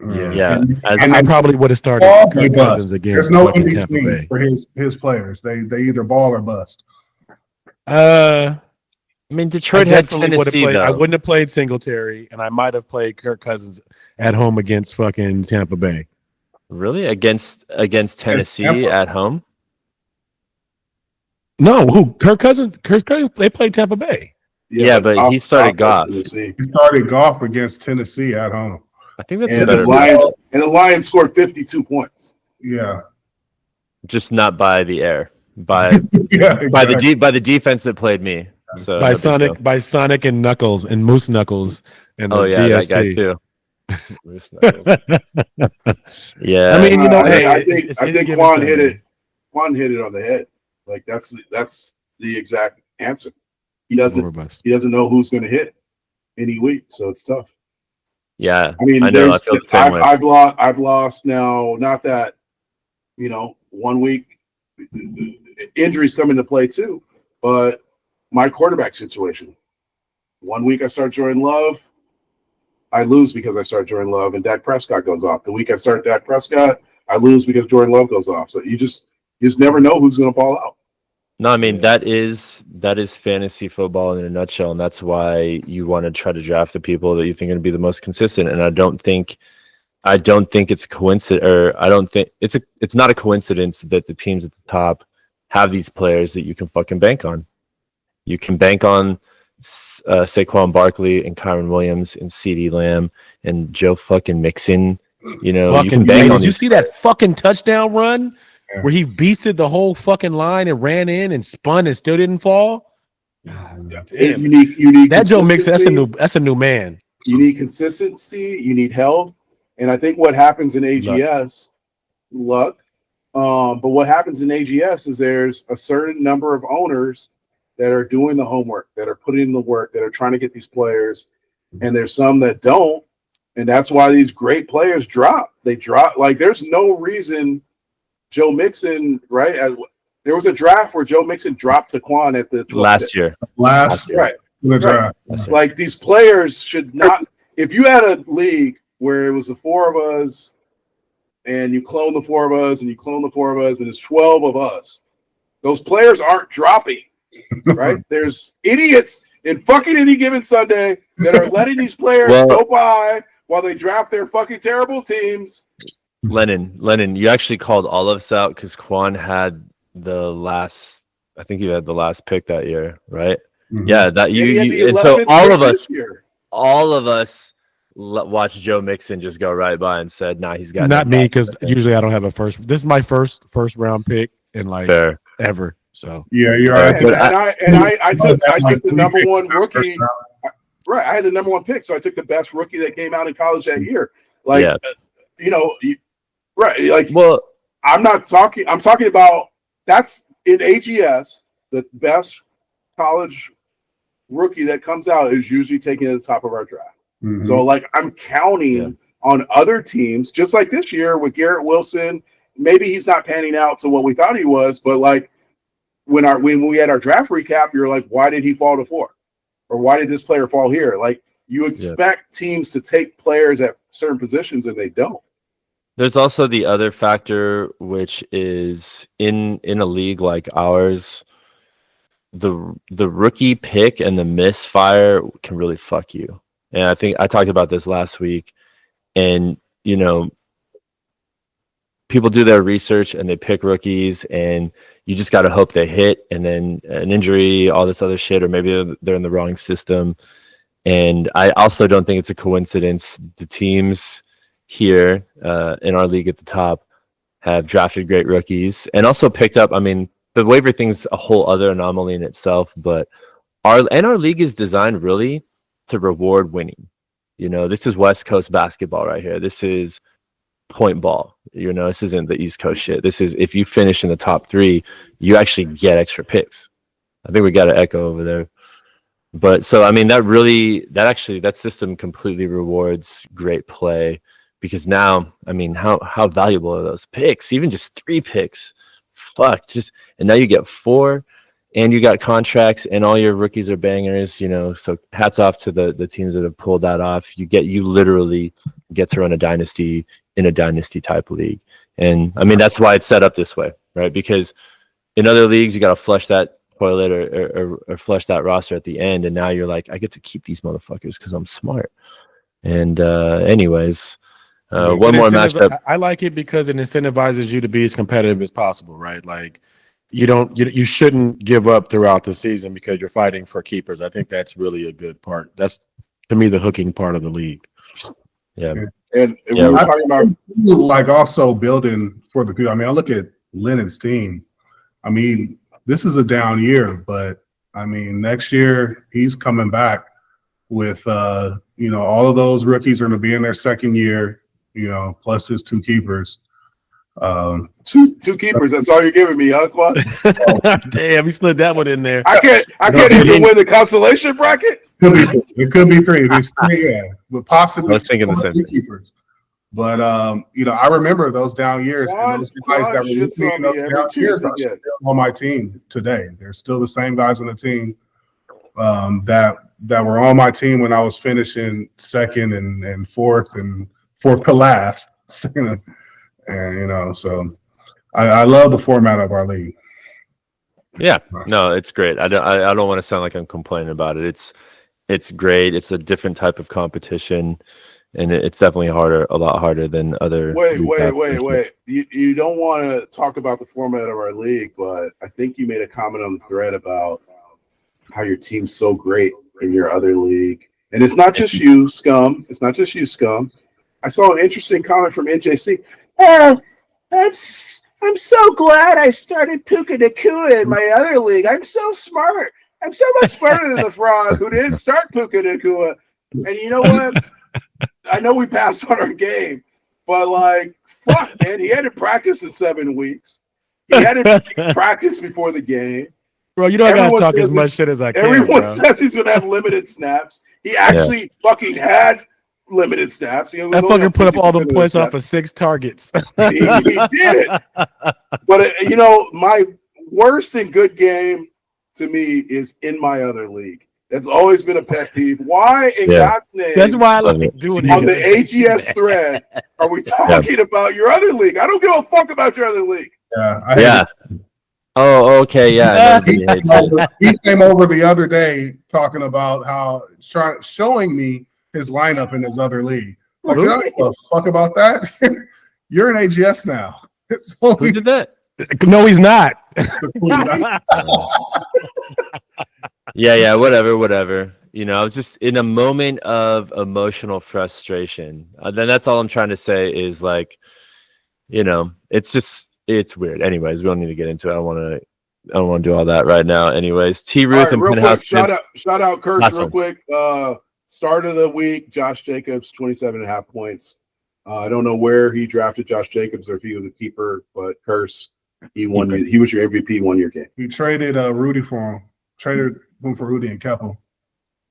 I probably would have started Kirk Cousins again. There's no in between for his players. They either ball or bust. I mean, Detroit had Tennessee, though. I wouldn't have played Singletary, and I might have played Kirk Cousins at home against fucking Tampa Bay. Really? Against Tennessee at home? No, Kirk Cousins, they played Tampa Bay. Yeah, but he started Goff. He started Goff against Tennessee at home. I think that's the Lions scored 52 points. Yeah. Just not by the air. By the defense that played me. So by Sonic and Knuckles and Moose Knuckles and the DST. That guy too. Moose Knuckles. Yeah. I mean, I think Quan hit it. Quan hit it on the head. Like that's the exact answer. He doesn't know who's going to hit any week, so it's tough. Yeah, I mean, I know. I feel the same way. I've lost now. Not that 1 week injuries come into play too, but my quarterback situation. 1 week I start Jordan Love, I lose because I start Jordan Love, and Dak Prescott goes off. The week I start Dak Prescott, I lose because Jordan Love goes off. So you just never know who's going to fall out. No, I mean that is fantasy football in a nutshell, and that's why you want to try to draft the people that you think are going to be the most consistent. And I don't think it's a coincidence, or I don't think it's not a coincidence that the teams at the top have these players that you can fucking bank on. You can bank on Saquon Barkley and Kyron Williams and CeeDee Lamb and Joe fucking Mixon. You know, you can bank on Did you these. see that fucking touchdown run Yeah. where he beasted the whole fucking line and ran in and spun and still didn't fall? Damn. You need That Joe Mixon, consistency. that's a new man. You need consistency. You need health. And I think what happens in AGS, luck. But what happens in AGS is there's a certain number of owners that are doing the homework, that are putting in the work, that are trying to get these players. And there's some that don't. And that's why these great players drop. They drop. Like, there's no reason Joe Mixon, right? There was a draft where Joe Mixon dropped to Quan at the 12th Last year. Last Right. the draft. Like, these players should not. If you had a league where it was the four of us, and you clone the four of us, and you clone the four of us, and it's 12 of us, those players aren't dropping, right? There's idiots in fucking any given Sunday that are letting these players go by while they draft their fucking terrible teams. Lennon, you actually called all of us out because Quan had the last. I think you had the last pick that year, right? Mhm. Yeah, that He had the you and so 11th all pick of us, this year. watched Joe Mixon just go right by and said, "Nah, he's got." Not no me, guts." because usually I don't have a first. This is my first round pick in like Fair. ever. So Yeah, you're Yeah, right. And, but I took the number one First rookie. round. Right, I had the number one pick, so I took the best rookie that came out in college that year. Like, Yeah. Right. Like, Well, I'm talking about that's in AGS, the best college rookie that comes out is usually taken at the top of our draft. Mhm. So, like, I'm counting on other teams, just like this year with Garrett Wilson. Maybe he's not panning out to what we thought he was, but like when we had our draft recap, you're like, why did he fall to 4? Or why did this player fall here? Like, you expect teams to take players at certain positions and they don't. there's also the other factor, which is in a league like ours, the rookie pick and the misfire can really fuck you. And I think I talked about this last week. And people do their research and they pick rookies, and you just got to hope they hit. And then an injury, all this other shit, or maybe they're in the wrong system. And I also don't think it's a coincidence. The teams here in our league at the top have drafted great rookies and also picked up. I mean, the waiver thing's a whole other anomaly in itself, but our league is designed really to reward winning. This is West Coast basketball right here. This is point ball. This isn't the East Coast shit. This is if you finish in the top 3, you actually get extra picks. I think we got an echo over there. But so, I mean, that system completely rewards great play, because now, I mean, how valuable are those picks? Even just 3 picks. Fuck. And now you get 4, and you got contracts, and all your rookies are bangers, so hats off to the teams that have pulled that off. You literally get to run a dynasty in a dynasty type league. And I mean, that's why it's set up this way, right? Because in other leagues, you got to flush that toilet or flush that roster at the end. And now you're like, I get to keep these motherfuckers because I'm smart. And anyways, one more matchup. I like it because it incentivizes you to be as competitive as possible, right? Like, you shouldn't give up throughout the season because you're fighting for keepers. I think that's really a good part. That's, to me, the hooking part of the league. Yeah. And we were talking about like also building for the future. I mean, I look at Lennon's team. I mean, this is a down year, but I mean, next year he's coming back with all of those rookies are going to be in their second year, plus his 2 keepers. two keepers. That's all you're giving me, huh, Quan? Damn, he slid that one in there. I can't even win the consolation bracket. It could be 3. It's 3, yeah, but possibly. I was thinking the same thing. Keepers. But I remember those down years, and those guys that were with me in those down years are still on my team today. They're still the same guys on the team that were on my team when I was finishing second and fourth to last. And so I love the format of our league. Yeah, no, it's great. I don't want to sound like I'm complaining about it. It's great. It's a different type of competition, and it's definitely a lot harder than other. Wait. You don't want to talk about the format of our league, but I think you made a comment on the thread about how your team's so great in your other league. And it's not just you, scum. It's not just you, scum. I saw an interesting comment from NJC. I'm so glad I started Puka Nakua in my other league. I'm so smart. I'm so much smarter than the frog who didn't start Puka Nakua. And you know what? I know we passed on our game, but like, fuck, man, he had to practice in 7 weeks. He had to practice before the game. Bro, you don't gotta talk as much shit as I can. Everyone says he's gonna have limited snaps. He actually fucking had limited snaps. That fucker put up all the points off of 6 targets. He did. But my worst and good game to me is in my other league. That's always been a pet peeve. Why in God's name? That's why I like doing it. On the AGS thread, are we talking about your other league? I don't give a fuck about your other league. Yeah. Oh, okay, yeah. He came over the other day talking about how showing me his lineup in his other league. Like, you don't give a fuck about that. You're an AGS now. Who did that? No, he's not. Yeah, whatever. I was just in a moment of emotional frustration. Then that's all I'm trying to say is like, it's weird. Anyways, we don't need to get into it. I don't want to do all that right now. Anyways, T. Ruth and Penthouse. Shout out Kurtz real quick. Start of the week, Josh Jacobs, 27.5 points. I don't know where he drafted Josh Jacobs or if he was a keeper, but Kurtz, he won. He was your MVP 1 year game. He traded Rudy for him. Traded him for Rudy and kept him.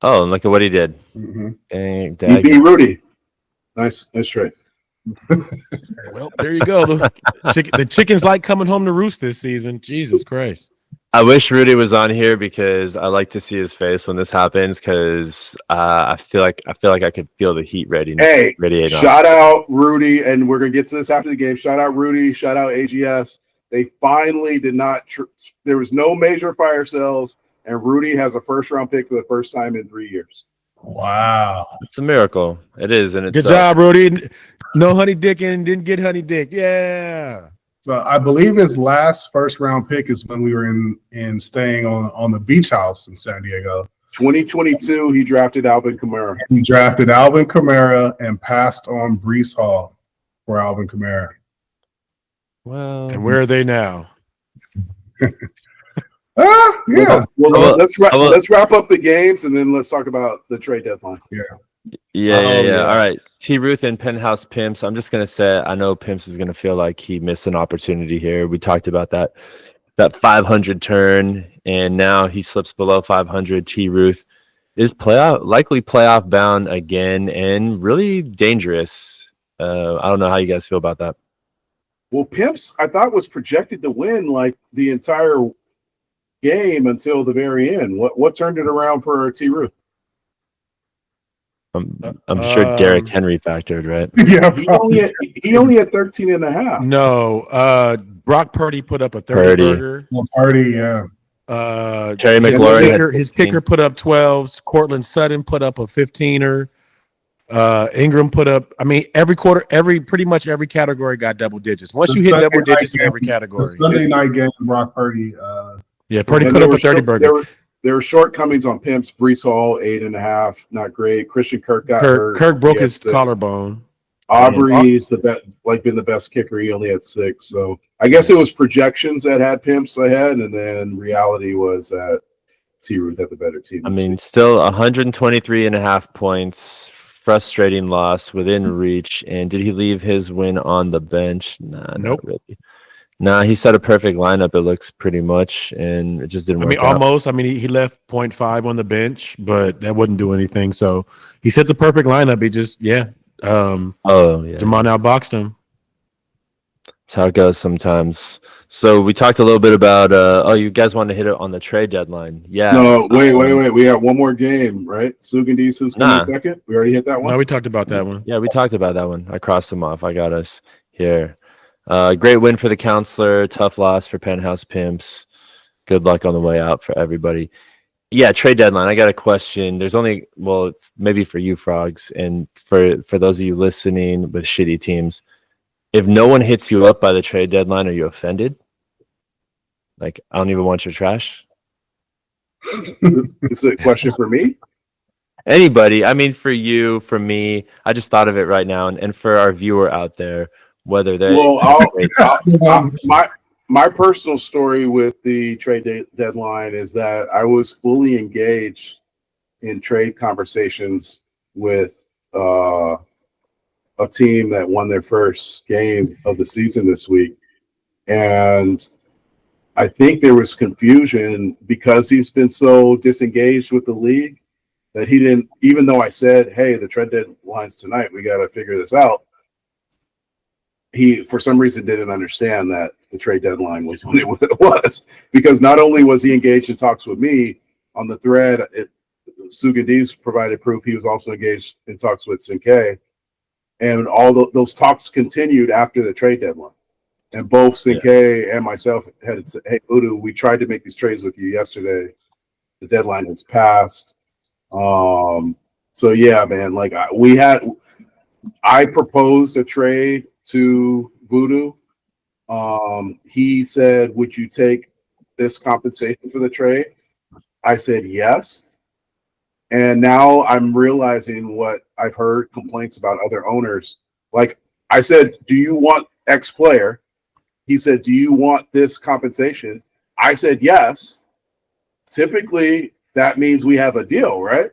Oh, and look at what he did. He beat Rudy. Nice trade. Well, there you go. The chickens like coming home to roost this season. Jesus Christ. I wish Rudy was on here because I like to see his face when this happens because I feel like I could feel the heat radiating. Hey, shout out Rudy, and we're gonna get to this after the game. Shout out Rudy. Shout out AGS. They finally did not. There was no major fire sales, and Rudy has a first-round pick for the first time in 3 years. Wow, it's a miracle. It is, and it's good job, Rudy. No honey dick and didn't get honey dick. Yeah. So I believe his last first-round pick is when we were in staying on the beach house in San Diego. 2022, he drafted Alvin Kamara. He drafted Alvin Kamara and passed on Breece Hall for Alvin Kamara. Well, and where are they now? Yeah. Well, let's wrap up the games and then let's talk about the trade deadline. Yeah. All right. T. Ruth and Penthouse Pimps. I'm just gonna say I know Pimps is gonna feel like he missed an opportunity here. We talked about that 500 turn, and now he slips below 500. T. Ruth is likely playoff bound again, and really dangerous. I don't know how you guys feel about that. Well, Pimps, I thought was projected to win like the entire game until the very end. What turned it around for T. Ruth? I'm sure Derrick Henry factored, right? Yeah, he only had 13.5. No, Brock Purdy put up a 30 burger. Purdy, yeah. Terry McLaurin, his kicker put up 12s. Cortland Sutton put up a 15er. Ingram put up. I mean, pretty much every category got double digits. Once you hit double digits in every category, the Sunday night game, Brock Purdy. Purdy put up a 30 burger. There were shortcomings on Pimps. Breece Hall 8.5, not great. Christian Kirk got hurt. Kirk broke his collarbone. Aubrey's been the best kicker. He only had 6. So I guess it was projections that had Pimps ahead, and then reality was that T. Ruth had the better team. I mean, still 123.5 points. Frustrating loss within reach. And did he leave his win on the bench? Nah, nope. Not really. Nah, he set a perfect lineup. It looks pretty much, and it just didn't work out. Almost. I mean, he left 0.5 on the bench, but that wouldn't do anything. So he set the perfect lineup. He just, Jamon outboxed him. That's how it goes sometimes. So we talked a little bit about, you guys want to hit it on the trade deadline. Yeah. No, wait. We have one more game, right? Sugandi's who's coming second? We already hit that one? No, we talked about that one. Yeah, we talked about that one. I crossed them off. I got us here. Great win for the counselor. Tough loss for Penthouse Pimps. Good luck on the way out for everybody. Yeah, trade deadline. I got a question. There's only, maybe for you, Frogs, and for those of you listening with shitty teams, if no one hits you up by the trade deadline, are you offended? Like, I don't even want your trash? This is a question for me? Anybody. I mean, for you, for me, I just thought of it right now, and for our viewer out there, whether they Well, my personal story with the deadline is that I was fully engaged in trade conversations with a team that won their first game of the season this week, and I think there was confusion because he's been so disengaged with the league that he didn't, even though I said, hey, the trade deadline's tonight, we got to figure this out. He, for some reason, didn't understand that the trade deadline was when it was, because not only was he engaged in talks with me on the thread, Sugandis provided proof he was also engaged in talks with Sinkei, and all those talks continued after the trade deadline. And both Sinkei and myself had said, hey, Voodoo, we tried to make these trades with you yesterday. The deadline has passed. So yeah, man, like I proposed a trade to Voodoo. He said, would you take this compensation for the trade? I said yes. And now I'm realizing what I've heard complaints about other owners. Like I said, do you want X player? He said, do you want this compensation? I said yes. Typically, that means we have a deal, right?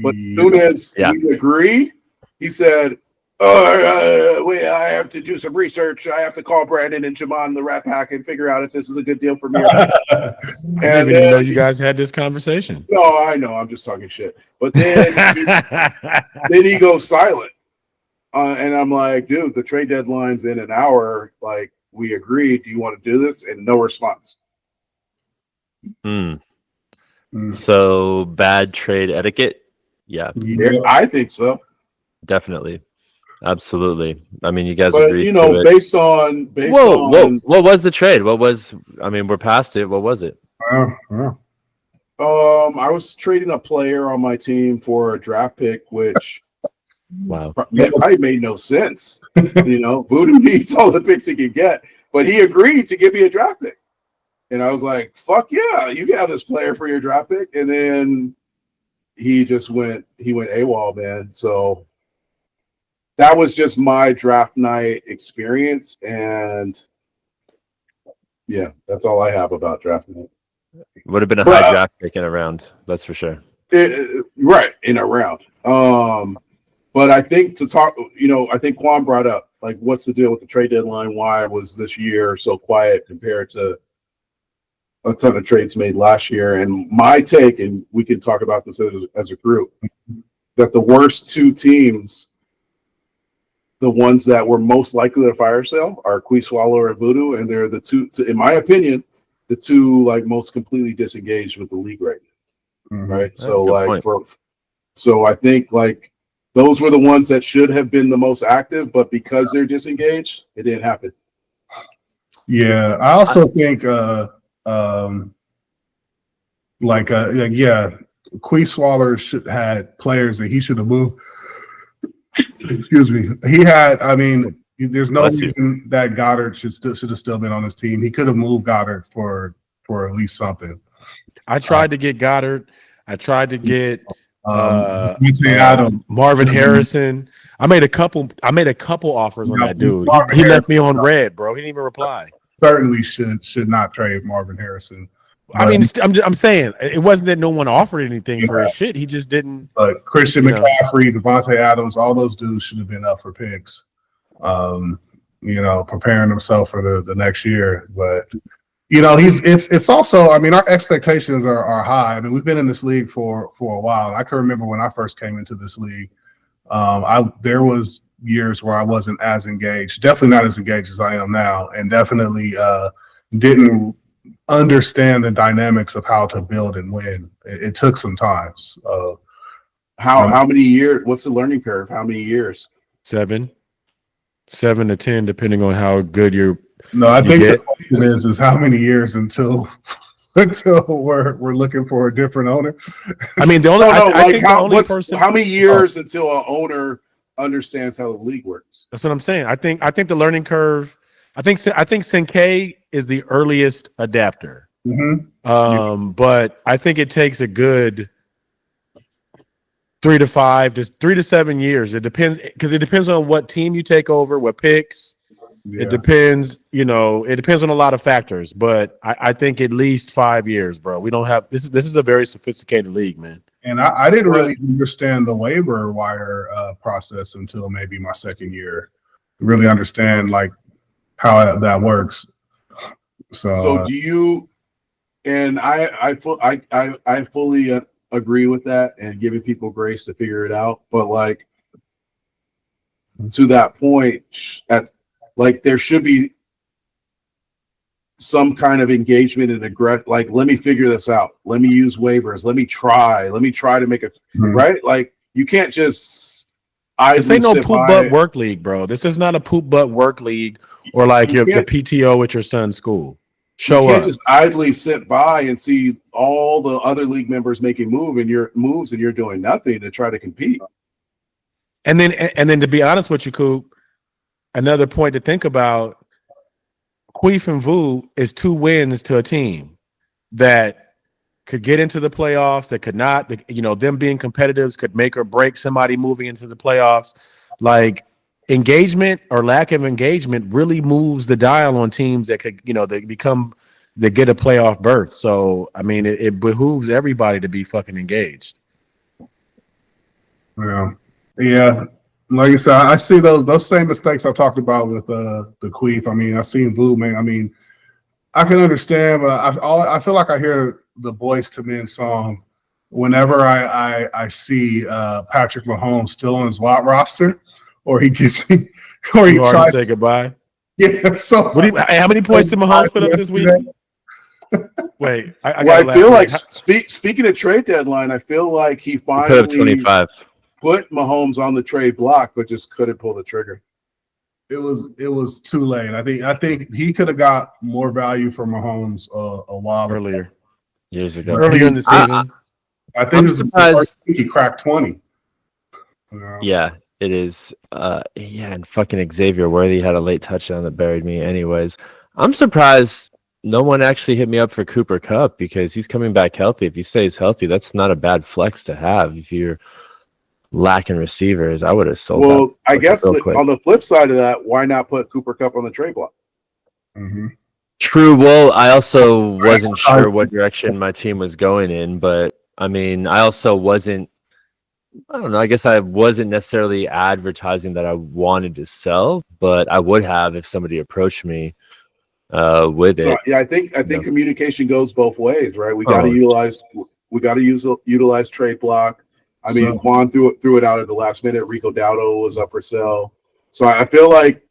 But as soon as we agreed, he said, I have to do some research. I have to call Brandon and Jamon the Rat Pack and figure out if this is a good deal for me. I didn't even know you guys had this conversation. No, I know. I'm just talking shit. But then he goes silent. And I'm like, dude, the trade deadline's in an hour. Like, we agreed. Do you want to do this? And no response. So bad trade etiquette. Yeah, I think so. Definitely. Absolutely. I mean, you guys but agreed. You know, based on what was the trade? We're past it. What was it? I was trading a player on my team for a draft pick, which probably made no sense. You know, Voodoo needs all the picks he can get, but he agreed to give me a draft pick. And I was like, fuck yeah, you can have this player for your draft pick. And then he went AWOL, man. So that was just my draft night experience. And yeah, that's all I have about draft night. Would have been a high draft pick in a round, that's for sure. Right, in a round. But I think I think Quan brought up, like, what's the deal with the trade deadline? Why was this year so quiet compared to a ton of trades made last year? And my take, and we can talk about this as a group, that the worst two teams, the ones that were most likely to fire sale, are Quiswaller and Voodoo, and they're the two, in my opinion, the two like most completely disengaged with the league right now. Right. That's so like so I think like those were the ones that should have been the most active, but because they're disengaged, it didn't happen. Yeah, I also think Quiswaller should had players that he should have moved. Excuse me. He had, I mean, there's no reason that Goddard should have still been on his team. He could have moved Goddard for at least something. I tried to get Goddard. I tried to get Marvin Harrison. I made a couple offers on that dude. He left me on red, bro. He didn't even reply. Certainly should not trade Marvin Harrison. I mean, I'm saying it wasn't that no one offered anything for his shit. He just didn't. But Christian McCaffrey, Devontae Adams, all those dudes should have been up for picks. Preparing himself for the next year. But it's also, I mean, our expectations are high. I mean, we've been in this league for a while. I can remember when I first came into this league, there was years where I wasn't as engaged, definitely not as engaged as I am now, and definitely didn't understand the dynamics of how to build and win. It took some time. How many years? What's the learning curve? How many years? 7 to 10, depending on how good you're. No, I think the question is how many years until we're looking for a different owner. I mean, how many years until an owner understands how the league works? That's what I'm saying. I think the learning curve. I think Sinkei is the earliest adapter. Mm-hmm. But I think it takes a good 3 to 5 to 3 to 7 years. It depends because it depends on what team you take over, what picks. Yeah. It depends, it depends on a lot of factors, but I think at least 5 years, bro. We don't have this is a very sophisticated league, man. And I didn't really understand the waiver wire process until maybe my second year. Really understand like how that works. So do you? And I fully agree with that and giving people grace to figure it out. But like to that point, there should be some kind of engagement and like, let me figure this out. Let me use waivers. Let me try to make it right. Like you can't just. This ain't no poop butt work league, bro. This is not a poop butt work league or like the PTO at your son's school. You can't just idly sit by and see all the other league members making moves and you're doing nothing to try to compete. And then to be honest with you, Coop, another point to think about, Queef and Vu is 2 wins to a team that could get into the playoffs, that could not, them being competitors could make or break somebody moving into the playoffs. Like engagement or lack of engagement really moves the dial on teams that could, they get a playoff berth. So, I mean, it behooves everybody to be fucking engaged. Yeah. Like you said, I see those same mistakes I talked about with the Queef. I mean, I seen Vu, man. I mean, I can understand, but I feel like I hear the Boys to Men song whenever I see Patrick Mahomes still on his WAT roster, or he gets me, or he tries to say goodbye. Yeah. So how many points did Mahomes put up this week? Wait, I feel like speaking of trade deadline, I feel like he finally put up 25. Put Mahomes on the trade block, but just couldn't pull the trigger. It was too late. I think he could have got more value from Mahomes a while earlier, years ago, earlier in the season. I think he cracked 20. Yeah, it is. And fucking Xavier Worthy had a late touchdown that buried me. Anyways, I'm surprised no one actually hit me up for Cooper Kupp because he's coming back healthy. If he stays healthy, that's not a bad flex to have. If you're lacking receivers, I would have sold. Well, I guess on the flip side of that, why not put Cooper Kupp on the trade block? Mm-hmm. True. Well, I also wasn't sure what direction my team was going in, but I mean, I also wasn't. I don't know. I guess I wasn't necessarily advertising that I wanted to sell, but I would have if somebody approached me with it. Yeah, I think communication goes both ways, right? We got to utilize trade block. I mean, Quan threw it out at the last minute. Rico Dowdle was up for sale. So I feel like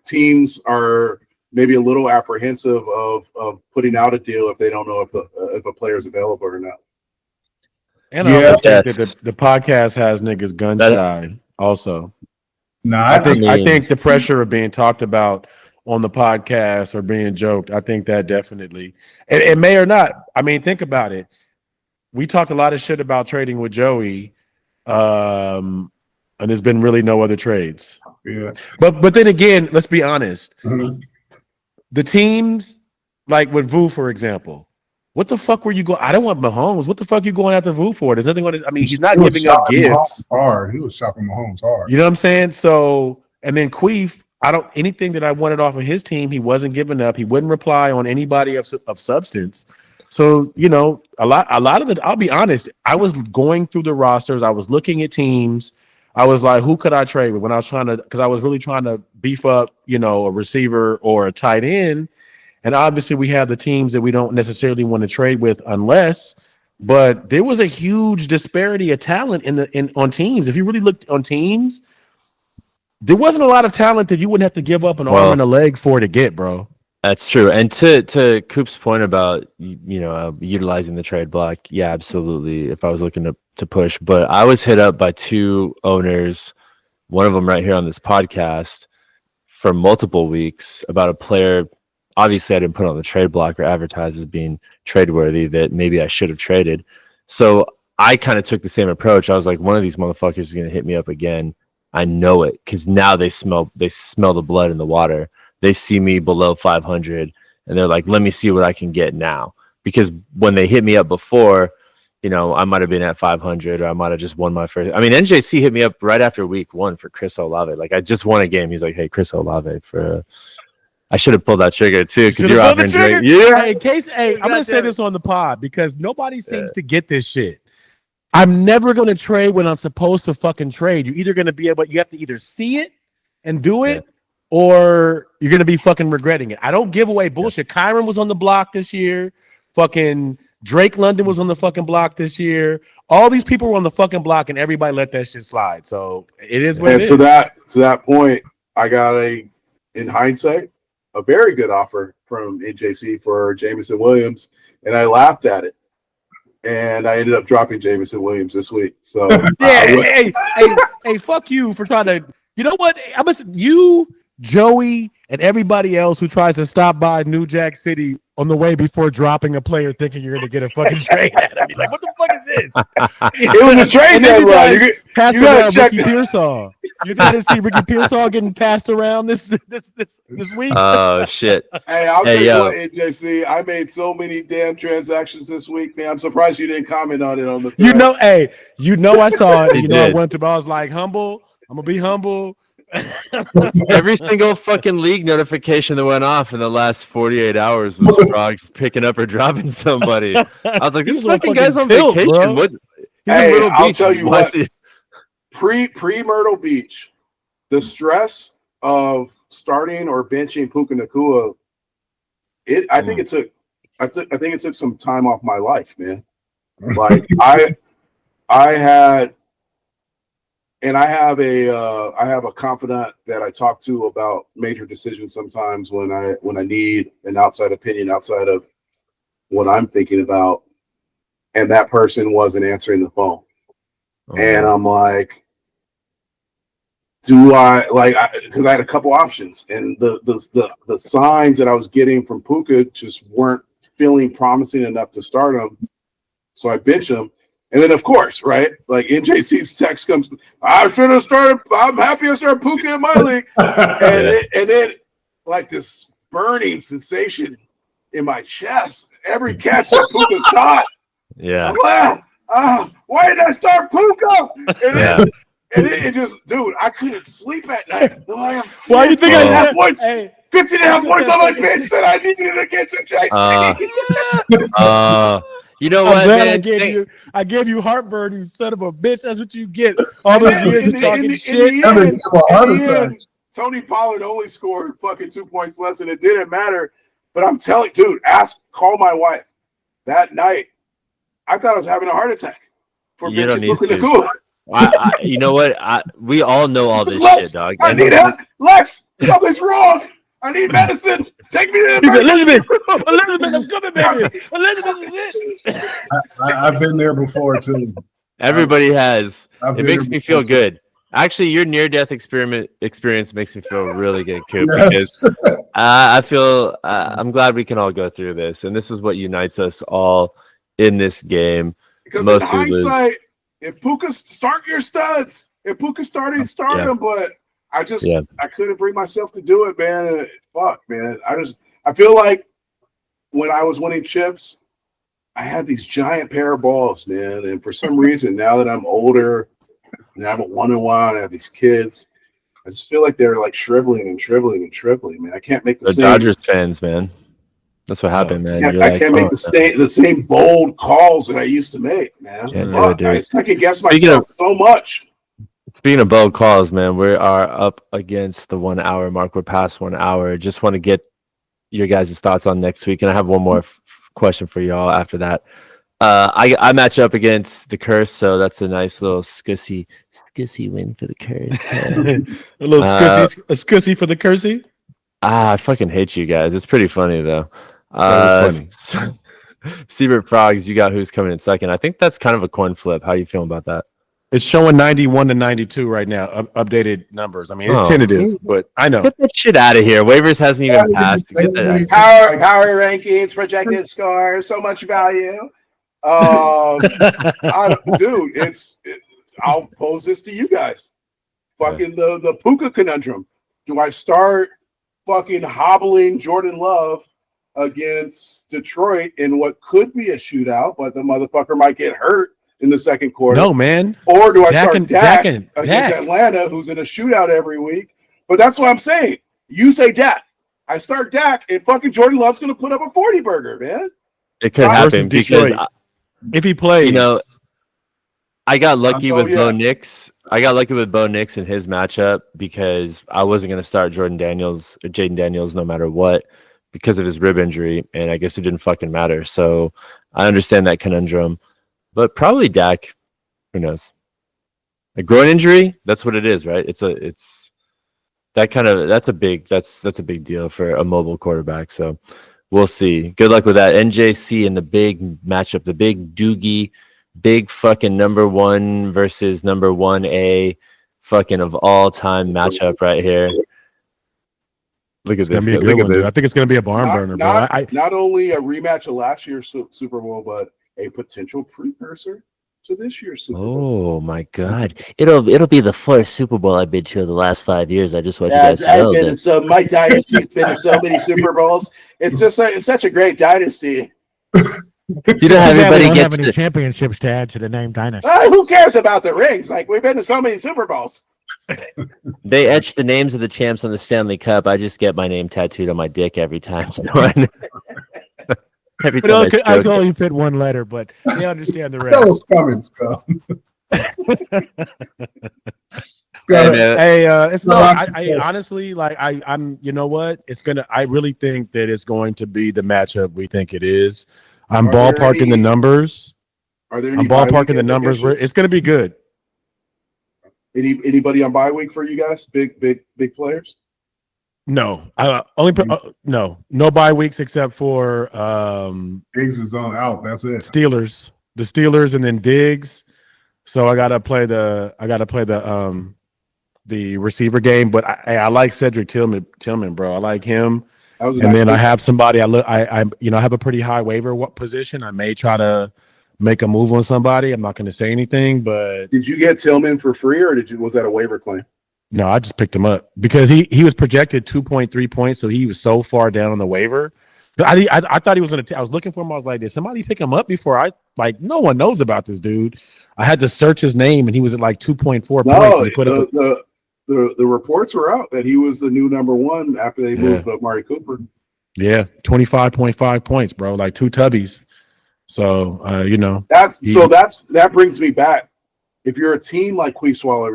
teams are maybe a little apprehensive of putting out a deal if they don't know if a player is available or not. And I also think that the podcast has niggas gun shy also. No, I think the pressure of being talked about on the podcast or being joked, I think that definitely, it may or not. I mean, think about it. We talked a lot of shit about trading with Joey, and there's been really no other trades. Yeah. But then again, let's be honest. Mm-hmm. The teams, like with Vu, for example, what the fuck were you going? I don't want Mahomes. What the fuck are you going after Vu for? There's nothing on it. I mean, he's not giving up Gibbs. Hard. He was shopping Mahomes hard. You know what I'm saying? So, and then Queef, anything that I wanted off of his team, he wasn't giving up. He wouldn't reply on anybody of substance. So, a lot of the, I'll be honest, I was going through the rosters. I was looking at teams. I was like, who could I trade with when I was because I was really trying to beef up, a receiver or a tight end. And obviously we have the teams that we don't necessarily want to trade with but there was a huge disparity of talent on teams. If you really looked on teams, there wasn't a lot of talent that you wouldn't have to give up an arm and a leg for to get, bro. That's true. And to Coop's point about utilizing the trade block, yeah, absolutely. If I was looking to push, but I was hit up by 2 owners, one of them right here on this podcast, for multiple weeks about a player. Obviously, I didn't put on the trade block or advertise as being trade worthy that maybe I should have traded. So I kind of took the same approach. I was like, one of these motherfuckers is going to hit me up again. I know it because now they smell the blood in the water. They see me below 500 and they're like, let me see what I can get now. Because when they hit me up before, I might have been at 500, or I might have just won my first. I mean, NJC hit me up right after week 1 for Chris Olave. Like, I just won a game. He's like, "Hey, Chris Olave for." I should have pulled that trigger too, because you're offering Drake. Yeah. Hey, I'm gonna say this on the pod because nobody seems to get this shit. I'm never gonna trade when I'm supposed to fucking trade. You're either gonna be able, you have to either see it and do it, or you're gonna be fucking regretting it. I don't give away bullshit. Kyron was on the block this year. Fucking Drake London was on the fucking block this year. All these people were on the fucking block, and everybody let that shit slide. So it is what it is. To that point, I got in hindsight, a very good offer from NJC for Jameson Williams, and I laughed at it. And I ended up dropping Jameson Williams this week. So hey, fuck you for trying to. You know what? You, Joey, and everybody else who tries to stop by New Jack City on the way before dropping a player, thinking you're gonna get a fucking trade at him. You're like, what the fuck is this? It was a trade deadline. You gotta check Ricky Pearsall. You gotta see Ricky Pearsall getting passed around this week. Oh shit! Hey, I'll tell you what, NJC. I made so many damn transactions this week, man. I'm surprised you didn't comment on it on the thread. I saw it. I went to. I was like, humble. I'm gonna be humble. Every single fucking league notification that went off in the last 48 hours was Frogs picking up or dropping somebody. I was like, this fucking guy's on vacation. What? Hey, I'll tell you what. Pre Myrtle Beach, the stress of starting or benching Puka Nacua, I think it took some time off my life, man. Like I have a confidant that I talk to about major decisions sometimes when I need an outside opinion outside of what I'm thinking about, and that person wasn't answering the phone. And I'm like, because I had a couple options, and the signs that I was getting from Puka just weren't feeling promising enough to start him. So I bench him. And then, of course, right, like NJC's text comes, I should have started. I'm happy I started Puka in my league. and then, like this burning sensation in my chest, every catch that Puka caught. Yeah. I'm like, why did I start Puka? And then it just, dude, I couldn't sleep at night. Like, why do you think I had points? 15.5 points on my bench that I needed against NJC. You know I'm what, glad man? I gave you heartburn, you son of a bitch. That's what you get. All those years of talking shit. In the end, Tony Pollard only scored fucking 2 points less, and it didn't matter. But I'm telling, dude, call my wife. That night, I thought I was having a heart attack for benching Puka Nacua. You know what? We all know all this shit, dog. I need help. Lex, something's wrong. I need medicine. Take me to the Elizabeth, I'm coming, baby. Elizabeth is it. I've been there before too. Everybody has. It makes me feel good. Actually, your near-death experience makes me feel really good, Coop, because I feel I'm glad we can all go through this, and this is what unites us all in this game. Because in hindsight, if Puka start your studs, if Puka started, start them, but I couldn't bring myself to do it, man. Fuck, man. I feel like when I was winning chips, I had these giant pair of balls, man. And for some reason, now that I'm older and I haven't won in a while, and I have these kids, I just feel like they're like shriveling, man. I can't make the same. Dodgers fans, man. That's what happened, man. I can't make the same bold calls that I used to make, man. I second guess myself so much. Speaking of bold calls, man, we are up against the 1 hour mark. We're past 1 hour. Just want to get your guys' thoughts on next week, and I have one more question for y'all after that. I match up against the Curse, so that's a nice little scussy win for the Curse. A little scussy for the Cursey. I fucking hate you guys. It's pretty funny though. That was funny. Siebert Frogs, you got who's coming in second. I think that's kind of a coin flip. How you feeling about that? It's showing 91 to 92 right now. Updated numbers. I mean, it's tentative, but I know. Get that shit out of here. Waivers hasn't even passed. Get that power rankings, projected scores, so much value. Dude, I'll pose this to you guys. Fucking the Puka conundrum. Do I start fucking hobbling Jordan Love against Detroit in what could be a shootout, but the motherfucker might get hurt in the second quarter? No, man. Or do I start Dak against Atlanta, who's in a shootout every week? But that's what I'm saying. You say Dak. I start Dak, and fucking Jordan Love's going to put up a 40 burger, man. It could happen because if he plays, you know, I got lucky with Bo Nix. I got lucky with Bo Nix in his matchup because I wasn't going to start Jaden Daniels no matter what because of his rib injury, and I guess it didn't fucking matter. So I understand that conundrum, but probably Dak. Who knows? A groin injury, that's what it is, right? That's a big deal for a mobile quarterback. So we'll see. Good luck with that. NJC in the big matchup, the big Doogie, big fucking number 1 versus number 1A fucking of all time matchup right here. Look at this. It's gonna be a good one, dude. I think it's gonna be a barn burner, bro. Not only a rematch of last year's Super Bowl, but a potential precursor to this year's Super Bowl. Oh my God! It'll be the first Super Bowl I've been to in the last 5 years. I just want you guys to know that. My dynasty's been to so many Super Bowls. It's just it's such a great dynasty. You don't have anybody have any championships to add to the name dynasty. Who cares about the rings? Like, we've been to so many Super Bowls. They etch the names of the champs on the Stanley Cup. I just get my name tattooed on my dick every time. Every time I can only fit one letter, but they understand the rest. Those comments go. I honestly, like, I'm, you know what? I really think that it's going to be the matchup we think it is. I'm ballparking the numbers. Are there any? I'm ballparking the numbers. It's going to be good. Anybody on bye week for you guys? Big players? No, no bye weeks except for Diggs is on out. That's it. The Steelers, and then Diggs. So I gotta play the receiver game, but I like Cedric Tillman, bro. I like him. And then I have somebody I have a pretty high waiver position. I may try to make a move on somebody. I'm not going to say anything, but did you get Tillman for free, or was that a waiver claim? No, I just picked him up because he was projected 2.3 points, so he was so far down on the waiver. I thought he was I was looking for him. I was like, did somebody pick him up before no one knows about this dude. I had to search his name, and he was at like 2.4 points. The reports were out that he was the new number 1 after they moved Amari Cooper. Yeah, 25.5 points, bro, like 2 tubbies. So that brings me back. If you're a team like Quee Swallow,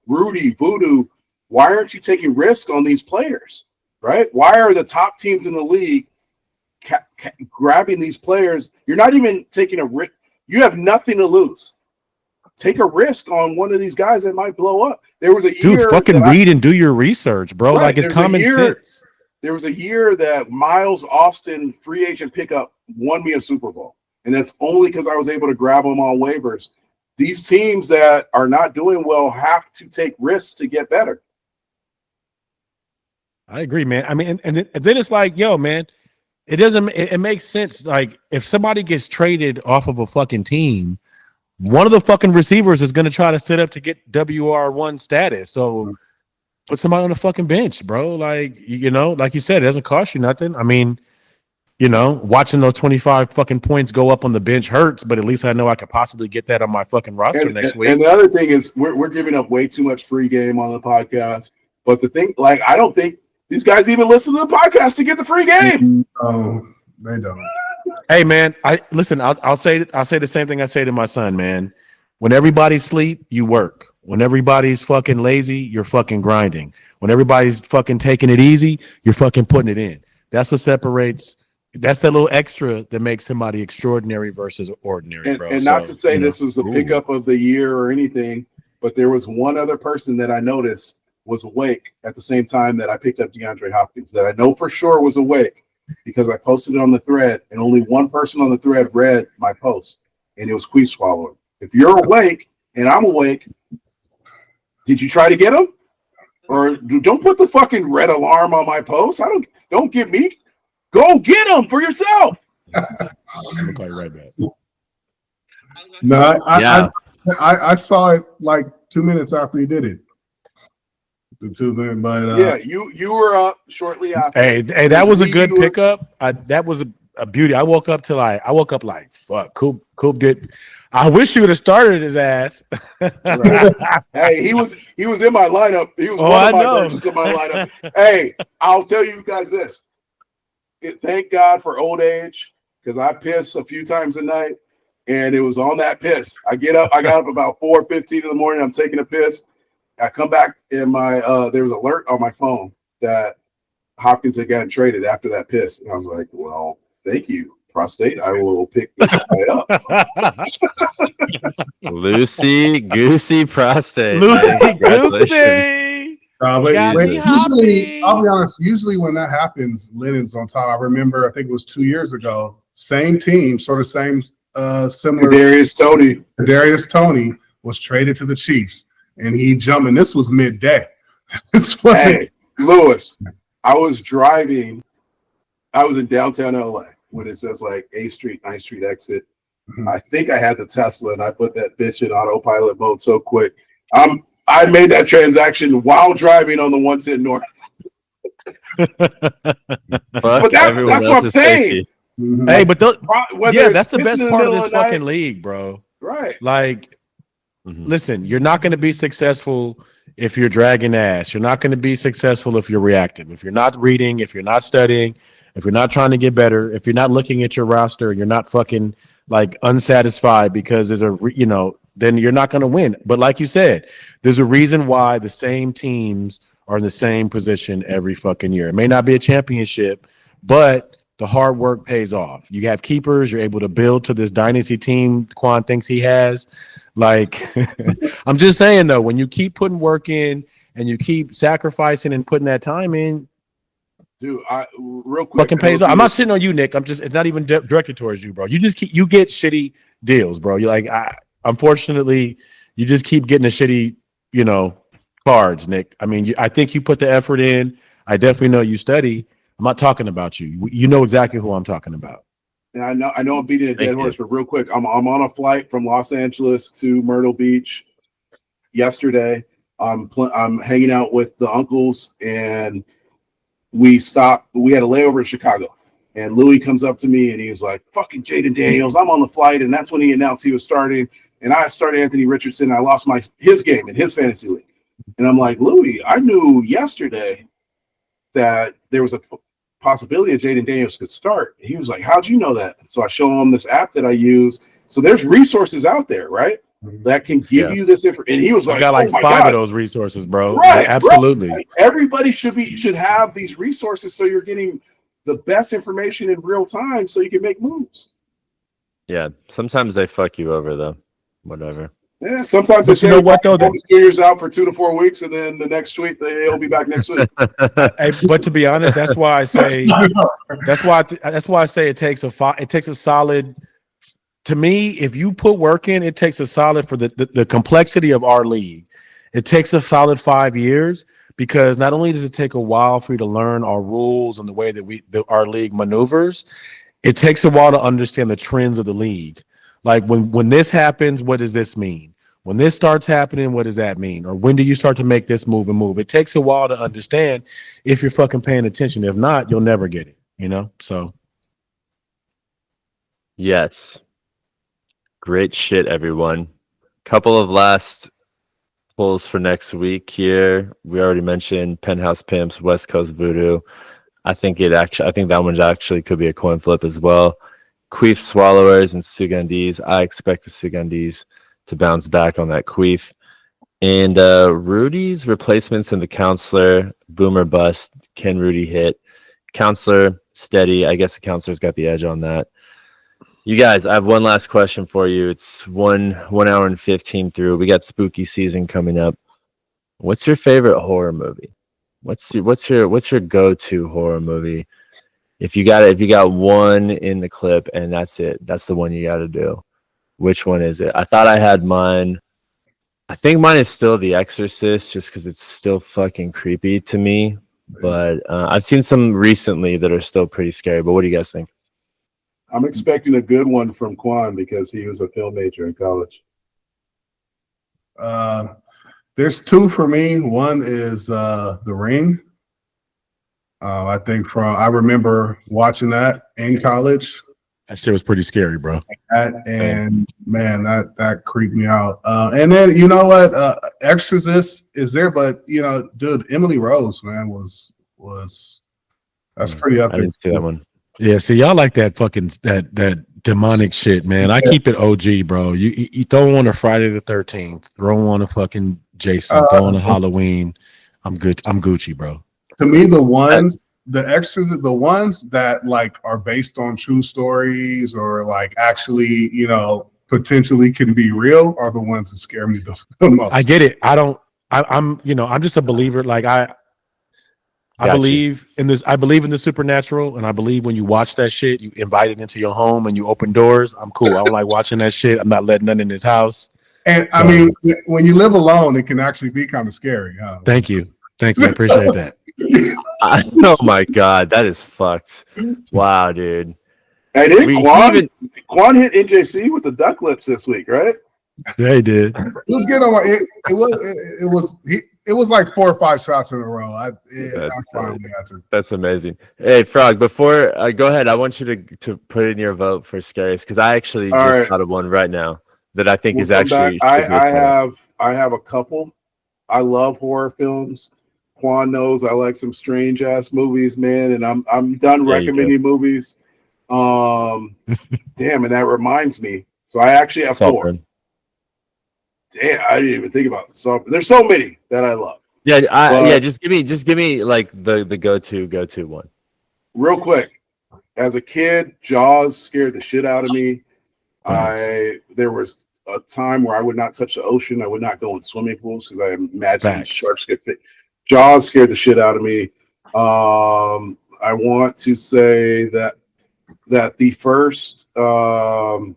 Rudy Voodoo, why aren't you taking risk on these players? Right? Why are the top teams in the league grabbing these players? You're not even taking a risk. You have nothing to lose. Take a risk on one of these guys that might blow up. There was a year. Dude, fucking read and do your research, bro. Right, like, it's common sense. There was a year that Miles Austin free agent pickup won me a Super Bowl, and that's only because I was able to grab them on waivers. These teams that are not doing well have to take risks to get better. I agree, man. I mean, and then it's like, yo, man, it makes sense. Like, if somebody gets traded off of a fucking team, one of the fucking receivers is going to try to sit up to get WR1 status. So put somebody on the fucking bench, bro. Like, like you said, it doesn't cost you nothing. I mean, watching those 25 fucking points go up on the bench hurts, but at least I know I could possibly get that on my fucking roster next week. And the other thing is we're giving up way too much free game on the podcast. But the thing, like, I don't think these guys even listen to the podcast to get the free game. Oh, they don't. Hey, man, I'll say the same thing I say to my son, man. When everybody's asleep, you work. When everybody's fucking lazy, you're fucking grinding. When everybody's fucking taking it easy, you're fucking putting it in. That's what separates. That's that little extra that makes somebody extraordinary versus ordinary, bro. And not to say this was the pickup of the year or anything, but there was one other person that I noticed was awake at the same time that I picked up DeAndre Hopkins that I know for sure was awake because I posted it on the thread, and only one person on the thread read my post, and it was Quee Swallower. If you're awake and I'm awake, did you try to get him? Or don't put the fucking red alarm on my post. Don't get me. Go get him for yourself. I'm quite right back. No, I saw it like 2 minutes after he did it. The two men, but Yeah, you were up shortly after. Hey, that was a good You were- pickup. That was a beauty. I woke up like fuck. Coop did. I wish you would have started his ass. Right. Hey, he was in my lineup. He was Oh, one I of my know. versions of my lineup. Hey, I'll tell you guys this. Thank God for old age, because I piss a few times a night, and it was on that piss. I got up about 4:15 in the morning. I'm taking a piss. I come back and there was an alert on my phone that Hopkins had gotten traded after that piss. And I was like, well, thank you, prostate. I will pick this guy up. Lucy Goosey prostate. Lucy man. Congratulations. Goosey. but Got me usually, hoppy. I'll be honest. Usually, when that happens, Lennon's on top. I remember, I think it was 2 years ago. Same team, sort of same, similar. Kadarius Toney was traded to the Chiefs, and he jumped. And this was midday. This wasn't. Hey, Lewis, I was driving. I was in downtown LA when it says like 8th Street, 9th Street exit. Mhm. I think I had the Tesla, and I put that bitch in autopilot mode so quick. I made that transaction while driving on the 110 North. Fuck that's everyone what I'm else's saying. safety. Mhm. Hey, but Whether yeah, it's that's the pissing best in the part of middle this the night- fucking league, bro. Right. Like, listen, you're not going to be successful if you're dragging ass. You're not going to be successful if you're reactive. If you're not reading, if you're not studying, if you're not trying to get better, if you're not looking at your roster and you're not fucking like unsatisfied because there's then you're not going to win. But like you said, there's a reason why the same teams are in the same position every fucking year. It may not be a championship, but the hard work pays off. You have keepers. You're able to build to this dynasty team Quan thinks he has. Like, I'm just saying, though, when you keep putting work in and you keep sacrificing and putting that time in, Dude, real quick. fucking pays off. I'm not shitting on you, Nick. It's not even directed towards you, bro. You get shitty deals, bro. You're like, unfortunately, you just keep getting the shitty, cards, Nick. I mean, I think you put the effort in. I definitely know you study. I'm not talking about you. You know exactly who I'm talking about. And I know I'm beating a dead Thank horse, you. but real quick, I'm on a flight from Los Angeles to Myrtle Beach yesterday. I'm hanging out with the uncles, and we stopped. We had a layover in Chicago, and Louis comes up to me and he's like, "Fucking Jaden Daniels, I'm on the flight," and that's when he announced he was starting. And I started Anthony Richardson. I lost his game in his fantasy league, and I'm like, Louis, I knew yesterday that there was a possibility of Jaden Daniels could start. He was like, "How'd you know that?" So I show him this app that I use. So there's resources out there, right? That can give you this information. And he was like, I got like "Oh my 5 God." of those resources, bro. Right, Like, absolutely. Right. Everybody should have these resources so you're getting the best information in real time so you can make moves. Yeah, sometimes they fuck you over though. Whatever. Yeah, sometimes But they say, you know what, though? Junior's out for 2 to 4 weeks, and then the next tweet they'll be back next week. Hey, but to be honest, that's why I say it takes a solid. To me, if you put work in, it takes a solid for the complexity of our league. It takes a solid 5 years because not only does it take a while for you to learn our rules and the way that our league maneuvers, it takes a while to understand the trends of the league. Like when this happens, what does this mean? When this starts happening, what does that mean? Or when do you start to make this move and move? It takes a while to understand if you're fucking paying attention. If not, you'll never get it, So Yes. Great shit, everyone. Couple of last pulls for next week here. We already mentioned Penthouse Pimps, West Coast Voodoo. I think that one actually could be a coin flip as well. Queef Swallowers and Sugandis. I expect the Sugandis to bounce back on that Queef. And Rudy's replacements in the Counselor, Boomer Bust, can Rudy hit? Counselor, steady. I guess the Counselor's got the edge on that. You guys, I have one last question for you. It's 1 hour and 15 through. We got spooky season coming up. What's your favorite horror movie? What's your go-to horror movie? If you got one in the clip and that's it, that's the one you got to do. Which one is it? I thought I had mine. I think mine is still The Exorcist, just because it's still fucking creepy to me. But I've seen some recently that are still pretty scary. But what do you guys think? I'm expecting a good one from Quan because he was a film major in college. There's two for me. One is The Ring. I think I remember watching that in college. That shit was pretty scary, bro. And man, that creeped me out. And then you know what? Exorcist is there, but dude, Emily Rose, man, was that's pretty up I there. didn't see that one. Yeah, see, y'all like that fucking that demonic shit, man. I keep it OG, bro. You throw on a Friday the 13th, throw on a fucking Jason, throw on a Halloween. I'm good. I'm Gucci, bro. To me, the ones that like are based on true stories or like actually, potentially can be real are the ones that scare me the most. I get it. I'm just a believer. Like I believe in this. I believe in the supernatural, and I believe when you watch that shit, you invite it into your home and you open doors. I'm cool. I don't like watching that shit. I'm not letting none in this house. And so, I mean, when you live alone, it can actually be kind of scary. Huh? Thank you. I appreciate that. Oh my god, that is fucked. Wow, dude. Hey, Quan hit NJC with the duck lips this week, right? Yeah, he did. It was good on my. It was like 4 or 5 shots in a row. That's amazing. Hey, Frog, before go ahead, I want you to put in your vote for scariest because I actually thought of one right now that I think is actually. I have a couple. I love horror films. Quan knows I like some strange ass movies, man, and I'm done recommending movies. Damn, and that reminds me. So I actually have 4. Damn, I didn't even think about this. So there's so many that I love. Yeah, just give me like the go-to one. Real quick. As a kid, Jaws scared the shit out of me. There was a time where I would not touch the ocean. I would not go in swimming pools because I imagined sharks get fit. Jaws scared the shit out of me. I want to say that the first Blair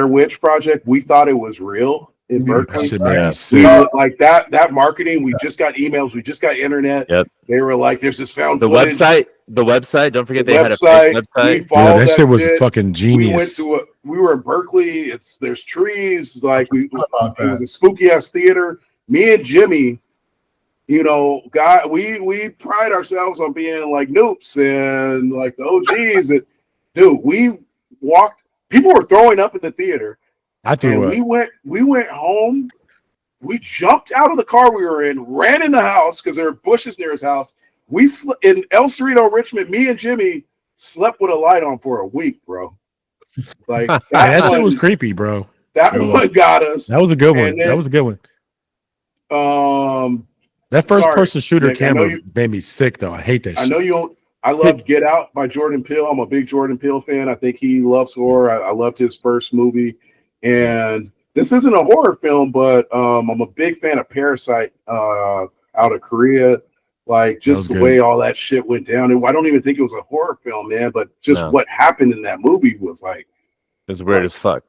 Witch Project, we thought it was real in Berkeley. Like that marketing, we just got emails, we just got internet. Yep. They were like, "There's this found footage." The website. Don't forget they had a fake website. That shit was fucking genius. We were in Berkeley. There's trees. Like it was a spooky ass theater. Me and Jimmy. We pride ourselves on being like noops and like the OGs. We walked. People were throwing up in the theater. I threw up. We went home. We jumped out of the car we were in, ran in the house because there were bushes near his house. We in El Cerrito, Richmond. Me and Jimmy slept with a light on for a week, bro. Like that shit was creepy, bro. That one got us. That was a good one. That was a good one. That first-person shooter camera made me sick, though. I hate that shit. I know you don't. I love Get Out by Jordan Peele. I'm a big Jordan Peele fan. I think he loves horror. I loved his first movie. And this isn't a horror film, but I'm a big fan of Parasite out of Korea. Like, just the way all that shit went down. I don't even think it was a horror film, man, but just what happened in that movie was like... It was weird as fuck.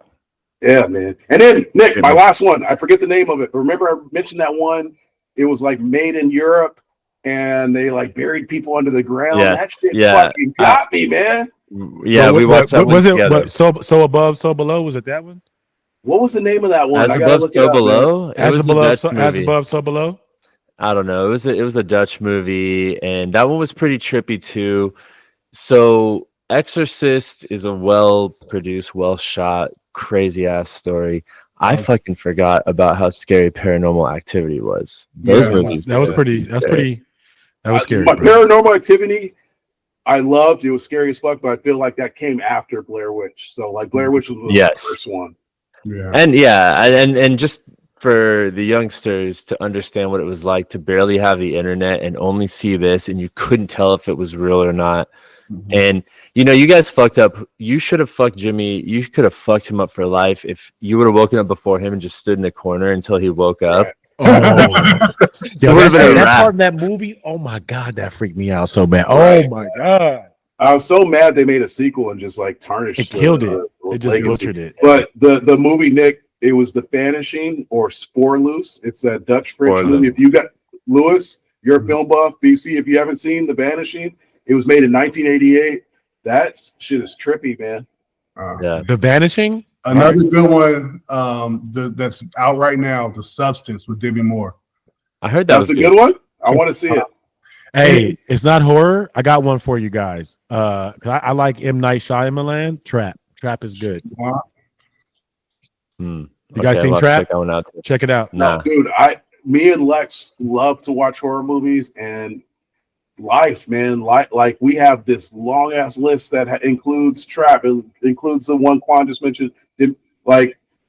Yeah, man. And then, Nick, my last one. I forget the name of it. But remember I mentioned that one? It was like made in Europe, and they like buried people under the ground. Yeah. That shit fucking got me, man. Yeah, we watched that one together. So Above, So Below? Was it that one? What was the name of that one? As Above, So Below? As Above, So Below? I don't know. It was a Dutch movie, and that one was pretty trippy too. So Exorcist is a well-produced, well-shot, crazy-ass story. I fucking forgot about how scary Paranormal Activity was. Those movies. That was scary. My Paranormal Activity, I loved. It was scary as fuck, but I feel like that came after Blair Witch. So like Blair Witch was the first one. Yeah. And just for the youngsters to understand what it was like to barely have the internet and only see this, and you couldn't tell if it was real or not. Mm-hmm. And you guys fucked up. You should have fucked Jimmy. You could have fucked him up for life if you would have woken up before him and just stood in the corner until he woke up. That part of that movie, oh my god, that freaked me out so bad. Oh my god, I was so mad they made a sequel and just like tarnished it. Killed it. It just butchered it. But the movie, Nick, it was The Vanishing or Spoorloos. It's that Dutch French movie. If you got Lewis, you're a film buff. BC, if you haven't seen The Vanishing, it was made in 1988. That shit is trippy, man. Yeah. The Vanishing? Another good one that's out right now, The Substance with Demi Moore. I heard that That's was a good one. I want to see it. Hey, it's not horror. I got one for you guys. 'Cause I like M. Night Shyamalan. Trap is good. Hmm. You guys seen we'll have to Trap? check that one out. Check it out. Nah. Dude, me and Lex love to watch horror movies and life, man. Like we have this long ass list that includes Trap. It includes the one Quan just mentioned.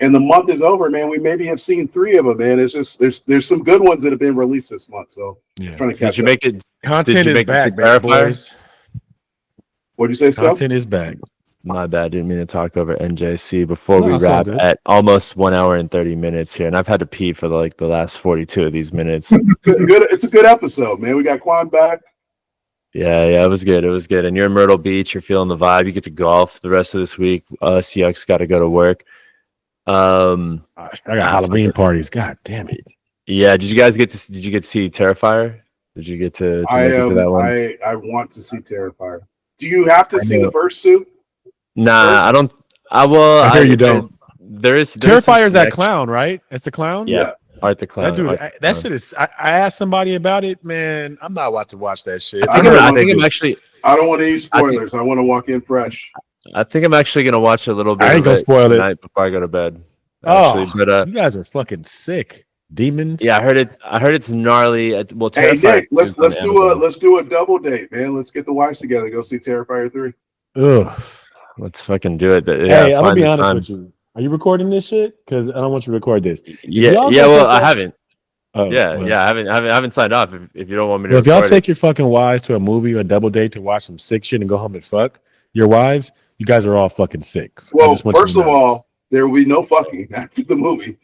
And the month is over, man. We maybe have seen 3 of them, man. It's just there's some good ones that have been released this month. So Yeah. trying to catch Did you up. make it? Content Did you is make it back, to man, Terrifier? boys. What'd you say, Scott? Content is back. My bad. Didn't mean to talk over NJC before No, we it's all wrap good. at almost 1 hour and 30 minutes here, and I've had to pee for like the last 42 of these minutes. Good. It's a good episode, man. We got Quan back. Yeah, it was good. It was good. And you're in Myrtle Beach. You're feeling the vibe. You get to golf the rest of this week. Us Yucks got to go to work. I got Halloween parties. God damn it. Yeah. Did you get to see Terrifier? Did you get to make it to that one? I want to see Terrifier. Do you have to see the first suit? Nah, I don't. I hear you don't. There's Terrifier's that clown, right? That's the clown? Yeah. Art the Clown. That dude, Art the that Clown. shit is. I asked somebody about it, man. I'm not about to watch that shit. I don't I think I'm actually. I don't want any spoilers. I want to walk in fresh. I think I'm actually gonna watch a little bit. I ain't of gonna it spoil it. tonight before I go to bed. Actually, Oh, but you guys are fucking sick. Demons. yeah, I heard it. I heard it's gnarly. Well, Hey Terrifier Nick, let's is on Amazon. do a double date, man. Let's get the wives together. Go see Terrifier 3. Ugh. Let's fucking do it. But, Hey, yeah, I'm gonna find be the honest time. with you. Are you recording this shit? Because I don't want you to record this. Yeah, y'all yeah. go Well, fuck I off- haven't. Oh, Yeah, well. yeah. I haven't signed off. If you don't want me to. Well, if y'all record take your fucking wives to a movie or a double date to watch some sick shit and go home and fuck your wives, you guys are all fucking sick. I Well, just want you first to of know. all, there will be no fucking after the movie.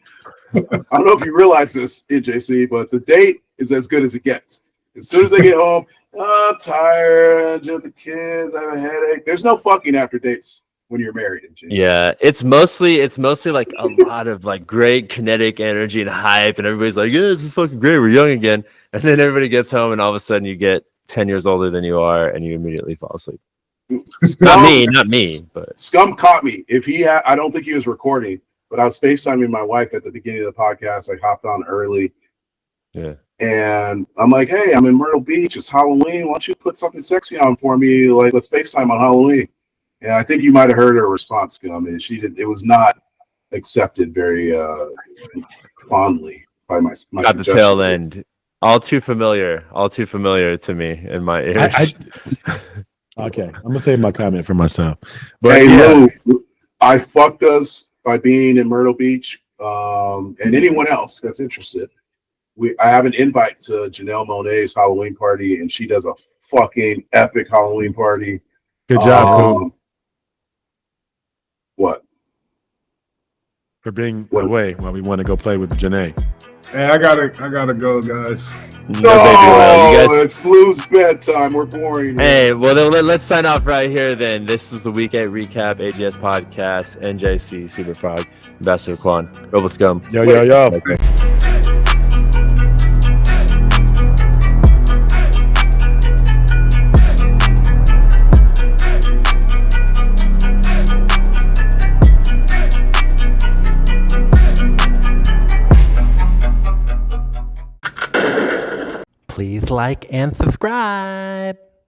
I don't know if you realize this, NJC, but the date is as good as it gets. As soon as they get home, I'm tired, just the kids, I have a headache. There's no fucking after dates when you're married, NJC. Yeah, it's mostly like a lot of like great kinetic energy and hype, and everybody's like, "Yeah, this is fucking great. We're young again." And then everybody gets home, and all of a sudden, you get 10 years older than you are, and you immediately fall asleep. Not me, but Scum caught me. I don't think he was recording, but I was FaceTiming my wife at the beginning of the podcast. I hopped on early. yeah. And I'm like, hey, I'm in Myrtle Beach. It's Halloween. Why don't you put something sexy on for me? Like, let's FaceTime on Halloween. And I think you might have heard her response, Scum. And it was not accepted very fondly by my Got the suggestion. tail end. All too familiar to me in my ears. Okay, I'm gonna save my comment for myself. But Hey, yeah, Lou, I fucked us by being in Myrtle Beach, and anyone else that's interested. I have an invite to Janelle Monáe's Halloween party, and she does a fucking epic Halloween party. good job, Coop, What? for being What? away while we want to go play with Janae. Hey, I gotta go, guys. No, baby, well, you guys. It's Lou's bedtime. We're boring. Hey, well, then let's sign off right here. Then this was the Week 8 recap, AGS podcast, NJC, Superfrog, Ambassador Quan, Robo Scum. Yo. Okay. Please like and subscribe.